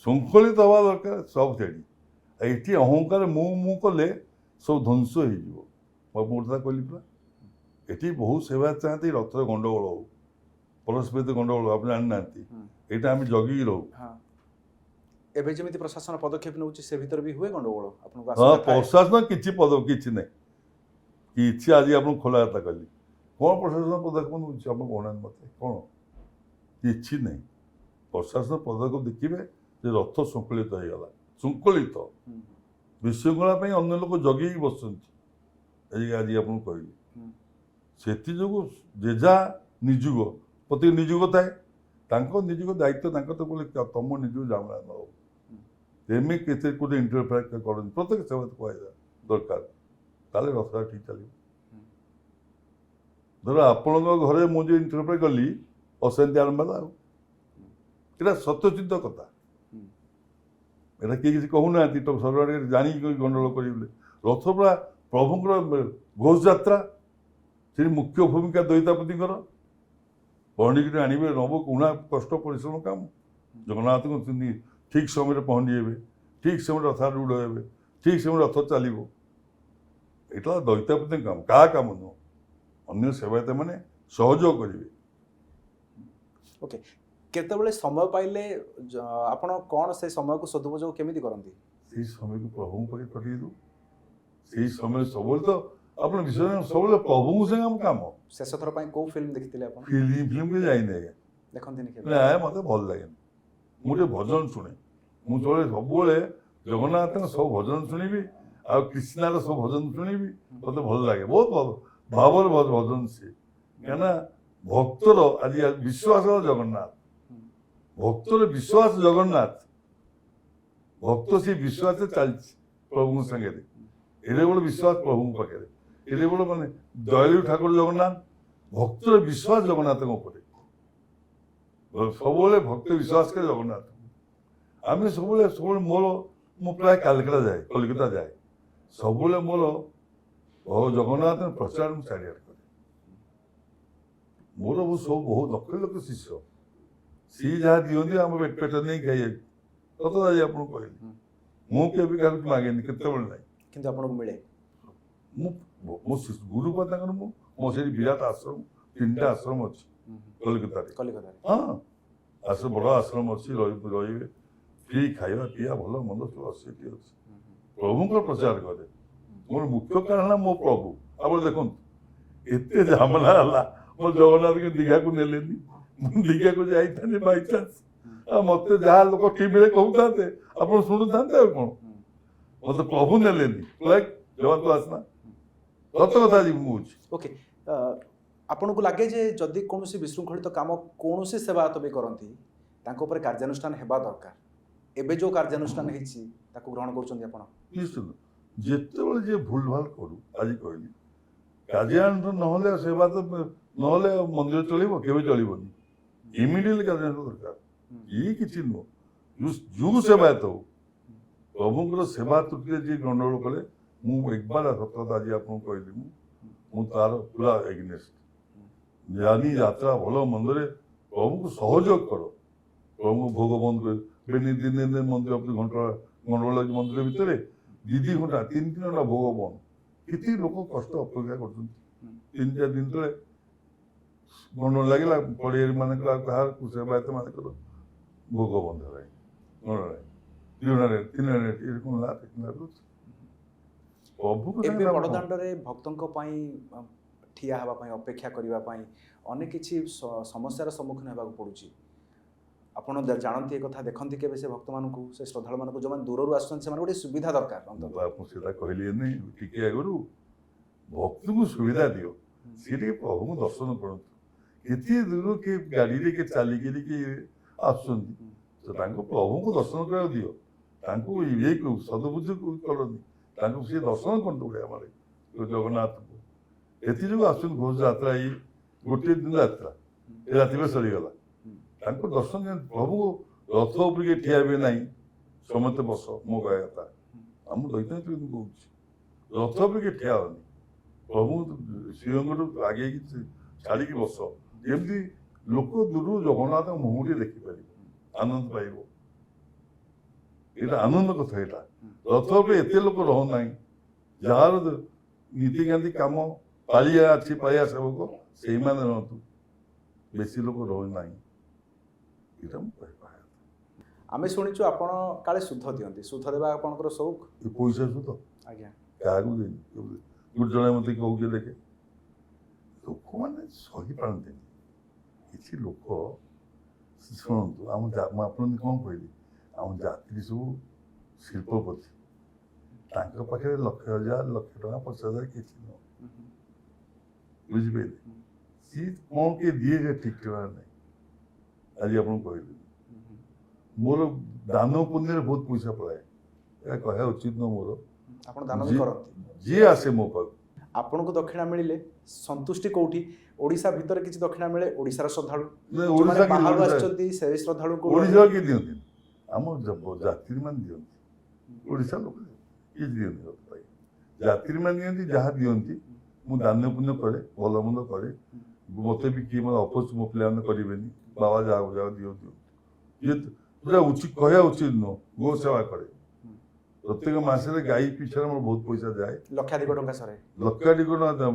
ଶୃଙ୍ଖଳିତ ହେବା ଦରକାର ସବୁ ସେଠି। ଏଠି ଅହଙ୍କାର ମୁଁ କଲେ ସବୁ ଧ୍ୱଂସ ହେଇଯିବ। ମୁଁ କଥା କହିଲି ପରା, ଏଠି ବହୁତ ସେବା ଚାହାନ୍ତି ରଥରେ ଗଣ୍ଡଗୋଳ ହଉ, ପରସ୍ପର ଗଣ୍ଡଗୋଳ ଆପଣ ଜାଣିନାହାନ୍ତି, ଏଇଟା ଆମେ ଜଗିକି ରହୁ। ଏବେ ଯେମିତି ପ୍ରଶାସନ ପଦକ୍ଷେପ ନେଉଛି ସେ ଭିତରେ ବି ହୁଏ ଗଣ୍ଡଗୋଳ ଆପଣଙ୍କୁ? ହଁ, ପ୍ରଶାସନ କିଛି ନାହିଁ, କିଛି ଆଜି ଆପଣଙ୍କୁ ଖୋଲା କଥା କହିଲି। କ'ଣ ପ୍ରଶାସନ ପଦକ୍ଷେପ ନେଉଛି ଆପଣ କହୁନାହାନ୍ତି ମୋତେ? କ'ଣ? କିଛି ନାହିଁ। ପ୍ରଶାସନ ପଦକ୍ଷେପ ଦେଖିବେ ଯେ ରଥ ଶୃଙ୍ଖଳିତ ହେଇଗଲା, ଶୃଙ୍ଖଳିତ। ବିଶୃଙ୍ଖଳା ପାଇଁ ଅନ୍ୟ ଲୋକ ଜଗିକି ବସୁଛନ୍ତି, ଆଜି ଆପଣଙ୍କୁ କହିଲି। ସେଥିଯୋଗୁଁ ଯେଝା ନିଯୁଗ ପ୍ରତି ନିଯୁଗ ଥାଏ, ତାଙ୍କ ନିଯୁଗ ଦାୟିତ୍ୱ ତାଙ୍କ ତ ବୋଲେ ତମ ନିଯୁଗ ଝାମେଲା ନ ହଉ, ଏମିତି କେତେ କୋଉଠି ଇଣ୍ଟରଫେୟାର କରନ୍ତି, ପ୍ରତ୍ୟେକ ସେବା କୁହାଯାଏ ଦରକାର, ତାହେଲେ ରଥଟା ଠିକ୍ ଚାଲିବ। ଧର ଆପଣଙ୍କ ଘରେ ମୁଁ ଯେଉଁ ଇଣ୍ଟରଫେୟାର କଲି, ଅଶାନ୍ତି ଆରମ୍ଭ ହେଲା ଆଉ। ଏଇଟା ସତ୍ୟଚିତ କଥା, ଏଇଟା କିଏ କିଛି କହୁନାହାନ୍ତି। ତ ସରକାର ଜାଣିକି ଗଣ୍ଡଗୋଳ କରିବେ। ରଥ ପୁରା ପ୍ରଭୁଙ୍କର ଘୋଷ ଯାତ୍ରା, ସେଠି ମୁଖ୍ୟ ଭୂମିକା ଦଇତାପତିଙ୍କର। ପହଣ୍ଡିକି ଆଣିବେ, ନବ କୁଣା କଷ୍ଟ ପରିଶ୍ରମ କାମ। ଜଗନ୍ନାଥଙ୍କୁ ଠିକ୍ ସମୟରେ ପହଣ୍ଡି ହେବେ, ଠିକ୍ ସମୟରେ ରଥାରୂଢ଼ ହେବେ, ଠିକ୍ ସମୟରେ ରଥ ଚାଲିବ। ଏଇଟା ଦଇତାପତିଙ୍କ କାମ, କାହା କାମ ନୁହଁ। ଅନ୍ୟ ସେବାୟତ ମାନେ ସହଯୋଗ କରିବେ। ଓକେ, କେତେବେଳେ ସମୟ ପାଇଲେ ଆପଣ କ'ଣ ସେ ସମୟକୁ ସଦୁପଯୋଗ କେମିତି କରନ୍ତି? ସେଇ ସମୟକୁ ପ୍ରଭୁଙ୍କ ପାଖରେ କଟେଇ ଦେଉ। ସେଇ ସମୟ ସବୁବେଳେ ତ ଆପଣ ବିଶ୍ୱାସ ସବୁବେଳେ ପ୍ରଭୁଙ୍କ ସାଙ୍ଗେ ଆମ କାମ। ଶେଷ ଥର ପାଇଁ କୋଉ ଫିଲ୍ମ ଦେଖିଥିଲେ ଆପଣ? ଫିଲ୍ମକୁ ଯାଇନି ଆଜ୍ଞା, ଦେଖନ୍ତିନି କେବେ? ନା ମତେ ଭଲ ଲାଗେନି। ମୁଁ ଟିକେ ଭଜନ ଶୁଣେ। ମୁଁ ସବୁବେଳେ ଜଗନ୍ନାଥଙ୍କ ସବୁ ଭଜନ ଶୁଣିବି, ଆଉ କୃଷ୍ଣାର ସବୁ ଭଜନ ଶୁଣିବି। ମତେ ଭଲ ଲାଗେ, ବହୁତ ଭଲ ଭାବରେ ଭଜନ ସିଏ। କାହିଁକିନା ଭକ୍ତର ଆଜି ବିଶ୍ୱାସ ଜଗନ୍ନାଥ, ଭକ୍ତର ବିଶ୍ୱାସ ଜଗନ୍ନାଥ। ଭକ୍ତ ସେ ବିଶ୍ୱାସରେ ଚାଲିଛି ପ୍ରଭୁଙ୍କ ସାଙ୍ଗରେ। ଏଡ଼େ ବଡ଼ ବିଶ୍ୱାସ ପ୍ରଭୁଙ୍କ ପାଖରେ, ଏଡ଼େ ବଡ଼ ମାନେ ଦୟାଳୁ ଠାକୁର ଜଗନ୍ନାଥ। ଭକ୍ତର ବିଶ୍ୱାସ ଜଗନ୍ନାଥଙ୍କ ଉପରେ, ସବୁବେଳେ ଭକ୍ତ ବିଶ୍ୱାସ କରେ ଜଗନ୍ନାଥ। ଆମେ ସବୁବେଳେ ମୁଁ ପ୍ରାୟ କାଲକାଟା ଯାଏ, କଲିକତା ଯାଏ। ସବୁବେଳେ ମୋର ଜଗନ୍ନାଥ ପ୍ରଚାର ମୁଁ ଚାରିଆଡ଼େ କରେ। ମୋର ସବୁ ବହୁତ ଲକ୍ଷ ଲକ୍ଷ ଶିଷ୍ୟ, ସିଏ ଯାହା ଦିଅନ୍ତି ଆମ ପେଟ ନେଇ ଖାଇବାକୁ। ସତ ଆଜି ଆପଣଙ୍କୁ କହିଲି, ମୁଁ କେବେ କାହାକୁ ମାଗେନି, କେତେବେଳେ ନାହିଁ। କିନ୍ତୁ ଆପଣଙ୍କୁ ମିଳେ? ମୋ ଗୁରୁପଦ ତାଙ୍କର ମୋ ସେଠି ବିରାଟ ଆଶ୍ରମ, 3ଟା ଆଶ୍ରମ ଅଛି କଲିକତାରେ। ହଁ, ଆଶ୍ରମ ବଡ଼ ଆଶ୍ରମ ଅଛି, ରହିବେ। ଫ୍ରି ଖାଇବା ପିଇବା ଭଲ ମନ୍ଦ ସବୁ ସେଠି ଅଛି। ପ୍ରଭୁଙ୍କର ପ୍ରଚାର କରେ। ମୋର ମୁଖ୍ୟ କାରଣ ହେଲା ମୋ ପ୍ରଭୁ। ଆପଣ ଦେଖନ୍ତୁ ଏତେ ଝାମେଲା ହେଲା, ମୋ ଜଗନ୍ନାଥଙ୍କୁ ଦୀଘାକୁ ନେଲେନି। ମୁଁ ଦୀଘାକୁ ଯାଇଥାନ୍ତି ବାଇଚାନ୍ସ, ଆଉ ମତେ ଯାହା ଲୋକ ଟିଭିରେ କହୁଥାନ୍ତେ ଆପଣ ଶୁଣୁଥାନ୍ତେ ଆଉ କଣ। ମତେ ପ୍ରଭୁ ନେଲେନି, ଜଗନ୍ନାଥ ଆସନା। ସତ କଥା ଆଜି ମୁଁ କହୁଛି। ଓକେ, ଆପଣଙ୍କୁ ଲାଗେ ଯେ ଯଦି କୌଣସି ବିଶୃଙ୍ଖଳିତ କାମ କୌଣସି ସେବାୟତ ବି କରନ୍ତି, ତାଙ୍କ ଉପରେ କାର୍ଯ୍ୟାନୁଷ୍ଠାନ ହେବା ଦରକାର। ଏବେ ଯୋଉ କାର୍ଯ୍ୟାନୁଷ୍ଠାନ ହେଇଛି ତାକୁ ଗ୍ରହଣ କରୁଛନ୍ତି ଆପଣ? ନିଶ୍ଚିତ। ଯେତେବେଳେ ଯିଏ ଭୁଲ ଭାଲ କରୁ, ଆଜି କହିଲି କାର୍ଯ୍ୟାନୁଷ୍ଠାନ ନହେଲେ ସେବା ତ ନହେଲେ ମନ୍ଦିର ଚଳିବ, କେବେ ଚଳିବନି। ଇମିଡିଏଟଲି କାର୍ଯ୍ୟାନୁଷ୍ଠାନ ଦରକାର। ଇଏ କିଛି ନୁହଁ, ଯୋଉ ସେବାୟତ ହଉ, ପ୍ରଭୁଙ୍କର ସେବା ତ୍ରୁଟିରେ ଯିଏ ଗଣ୍ଡଗୋଳ କଲେ, ମୁଁ ଏକବାର ସତ କଥା ଆଜି ଆପଣଙ୍କୁ କହିଲି, ମୁଁ ତାର ପୁରା ଏଗନେଷ୍ଟ। ଜାନି ଯାତ୍ରା ଭଲ ମନ୍ଦରେ ପ୍ରଭୁଙ୍କୁ ସହଯୋଗ କର। ପ୍ରଭୁଙ୍କୁ ଭୋଗ ବନ୍ଦ କରି ଦିନେ ମନ୍ଦିର ଗଣ୍ଡଗୋଳ ମନ୍ଦିର ଭିତରେ 2 ଘଣ୍ଟା 3 ଘଣ୍ଟା ଭୋଗ ବନ୍ଦ। କେତେ ଲୋକ କଷ୍ଟ ଅପେକ୍ଷା କରୁଛନ୍ତି। 3-4 ଦିନ ତଳେ ଗଣ୍ଡଗୋଳ ଲାଗିଲା, ପଡ଼ିଆରୀ ମାନଙ୍କର କାହାର ସେବାୟତ ମାନଙ୍କର ଭୋଗ ବନ୍ଦ ହେଲାଣି। ଏବେ ବଡ଼ଦାଣ୍ଡରେ ଭକ୍ତଙ୍କ ପାଇଁ ଠିଆ ହେବା ପାଇଁ, ଅପେକ୍ଷା କରିବା ପାଇଁ ଅନେକ କିଛି ସମସ୍ୟାର ସମ୍ମୁଖୀନ ହେବାକୁ ପଡ଼ୁଛି। ଆପଣ ଜାଣନ୍ତି ଏ କଥା, ଦେଖନ୍ତି କେବେ ସେ ଭକ୍ତମାନଙ୍କୁ, ସେ ଶ୍ରଦ୍ଧାଳୁମାନଙ୍କୁ ଯେଉଁମାନେ ଦୂରରୁ ଆସୁଛନ୍ତି, ସେମାନଙ୍କୁ ଗୋଟେ ସୁବିଧା ଦରକାର। ମୁଁ ସେଟା କହିଲିନି ଟିକେ ଆଗରୁ, ଭକ୍ତଙ୍କୁ ସୁବିଧା ଦିଅ, ସିଏ ଟିକେ ପ୍ରଭୁଙ୍କୁ ଦର୍ଶନ କରନ୍ତୁ। କେତେ ଦୂର କିଏ ଗାଡ଼ିରେ କିଏ ଚାଲିକିରି କିଏ ଆସୁଛନ୍ତି, ତାଙ୍କୁ ପ୍ରଭୁଙ୍କୁ ଦର୍ଶନ କରିବାକୁ ଦିଅ। ତାଙ୍କୁ ଇଏ ସଦବୁଦ୍ଧି କରନି, ତାଙ୍କୁ ସିଏ ଦର୍ଶନ କରନ୍ତୁ ଆମର ଜଗନ୍ନାଥଙ୍କୁ। ଏଥିଯୋଗୁଁ ଆସୁଛନ୍ତି ଘୋଷ ଯାତ୍ରା, ଏଇ ଗୋଟିଏ ଦିନ ଯାତ୍ରା, ଏ ରାତିରେ ସରିଗଲା। ତାଙ୍କୁ ଦର୍ଶନ ଦିଅନ୍ତୁ। ପ୍ରଭୁ ରଥ ଉପରେ ଠିଆ ହେବେ ନାହିଁ, ସମସ୍ତେ ବସ, ମୋ କହିବା କଥା। ଆମ ଦୈତାନ୍ତ କହୁଛି, ରଥ ଉପରେ ଠିଆ ହବନି, ପ୍ରଭୁ ଶ୍ରୀଅଙ୍ଗଠୁ ଆଗେଇକି ଛାଡ଼ିକି ବସ। ଯେମିତି ଲୋକ ଦୂରରୁ ଜଗନ୍ନାଥଙ୍କ ମୁହଁ ଟିକେ ଦେଖିପାରିବ, ଆନନ୍ଦ ପାଇବ। ଏଇଟା ଆନନ୍ଦ କଥା। ଏଇଟା ରଥ ଉପରେ ଏତେ ଲୋକ ରହୁନାହିଁ, ଯାହାର ନୀତିକାନ୍ତି କାମ ପାଳିଆ ଅଛି, ପାଳିଆ ସେବକ, ସେଇମାନେ ରହନ୍ତୁ, ବେଶୀ ଲୋକ ରହୁନାହିଁ। ଏଇଟା ମୁଁ କହିବା। ଆମେ ଶୁଣିଛୁ ଆପଣ କାଳେ ସୁଧ ଦିଅନ୍ତି, ସୁଧ ଦେବା ଆପଣଙ୍କର ସଉକ? ପଇସା ସୁଧ? ଆଜ୍ଞା। କାହାକୁ ଦେଇନି। ଗୋଟେ ଜଣେ ମତେ କହୁଛି, ଦେଖେ ଲୋକମାନେ ସହିପାରନ୍ତିନି। କିଛି ଲୋକ ଶୁଣନ୍ତୁ, ମୁଁ ଆପଣଙ୍କୁ କ'ଣ କହିଲି, ଆମ ଜାତି ସବୁ ଶିଳ୍ପପତି, ତାଙ୍କ ପାଖରେ 1,000 ଲକ୍ଷ ଟଙ୍କା 50,000 କିଛି ନୁହଁ, ବୁଝିପାରିଲେ। ସିଏ କ'ଣ କିଏ ଦିଏ ଯେ ଠିକ୍ ଠିକଣା ନାହିଁ। ଆଜି ଆପଣଙ୍କୁ କହିଲି, ମୋର ଦାନ ପୁଣ୍ୟରେ ବହୁତ ପଇସା ପଳାଏ, ଏହା କହିବା ଉଚିତ ନୁହଁ ମୋର। ଆପଣ ଦାନ ବି କରନ୍ତି? ଯିଏ ଆସେ ମୋ ପାଖକୁ। ଆପଣଙ୍କୁ ଦକ୍ଷିଣା ମିଳିଲେ ସନ୍ତୁଷ୍ଟି କୋଉଠି? ଓଡ଼ିଶା ଭିତରେ କିଛି ଦକ୍ଷିଣା ମିଳେ? ଓଡ଼ିଶାର ଶ୍ରଦ୍ଧାଳୁ ଓଡ଼ିଶା ବାହାରୁ ଆସିଛନ୍ତି, ସେହି ଶ୍ରଦ୍ଧାଳୁଙ୍କୁ ଓଡ଼ିଶାର କିଏ ଦିଅନ୍ତିନି, ଆମ ଯାତ୍ରୀମାନେ ଦିଅନ୍ତି। ଓଡ଼ିଶା ଲୋକ କିଏ ଦିଅନ୍ତି? ଯାତ୍ରୀମାନେ ଦିଅନ୍ତି, ଯାହା ଦିଅନ୍ତି। ମୁଁ ଦାନ ପୁଣ୍ୟ କରେ, ଭଲ ମନ୍ଦ କରେ। ମତେ ବି କିଏ ମୋତେ ଅପୋଜ ମୋ ପିଲାମାନେ କରିବେନି, ବାବା ଯାହା ଯାହା ଦିଅନ୍ତି। ପୁରା ଉଚିତ କହିବା ଉଚିତ ନୁହଁ। ଗୋ ସେବା କରେ। ପ୍ରତ୍ୟେକ ମାସରେ ଗାଈ ପିଛାରେ ମୋର ବହୁତ ପଇସା ଯାଏ, ଲକ୍ଷାଧିକ ଟଙ୍କା ସରେ। ଲକ୍ଷାଧିକ ଟଙ୍କା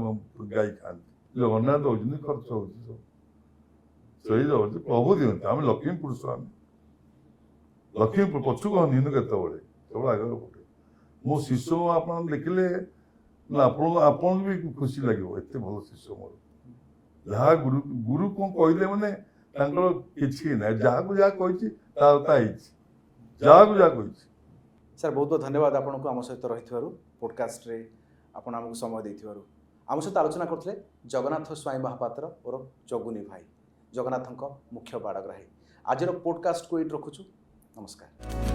ଗାଈ ଖାଆନ୍ତି। ଜଗନ୍ନାଥ ଦଉଛନ୍ତି, ଖର୍ଚ୍ଚ ହଉଛି ସବୁ, ସେଇ ପ୍ରଭୁ ଦିଅନ୍ତି। ଆମେ ଲକ୍ଷ୍ମୀ ପୁରୁଷ, ଆମେ ଲକ୍ଷ୍ମୀ ପଛକୁ ଅନେଇନୁ କେତେବେଳେ। ସବୁ ଆଗରେ ପଠେଇବେ। ମୋ ଶିଷ୍ୟ ଆପଣ ଦେଖିଲେ ନା ଆପଣଙ୍କୁ ବି ଖୁସି ଲାଗିବ, ଏତେ ଭଲ ଶିଷ୍ୟ ମୋର। ଯାହା ଗୁରୁ କ'ଣ କହିଲେ ମାନେ ତାଙ୍କର କିଛି ନାହିଁ, ଯାହାକୁ ଯାହା କହିଛି ତା ହେଇଛି, ଯାହାକୁ ଯାହା କହିଛି। ସାର୍ ବହୁତ ବହୁତ ଧନ୍ୟବାଦ ଆପଣଙ୍କୁ ଆମ ସହିତ ରହିଥିବାରୁ, ପଡ଼କାଷ୍ଟରେ ଆପଣ ଆମକୁ ସମୟ ଦେଇଥିବାରୁ। ଆମ ସହିତ ଆଲୋଚନା କରୁଥିଲେ ଜଗନ୍ନାଥ ସ୍ୱାଇଁ ମହାପାତ୍ର ଓରଫ ଜଗୁନି ଭାଇ, ଜଗନ୍ନାଥଙ୍କ ମୁଖ୍ୟ ବାଡ଼ଗ୍ରାହୀ। ଆଜିର ପଡ଼କାଷ୍ଟକୁ ଏଇଠି ରଖୁଛୁ। ନମସ୍କାର।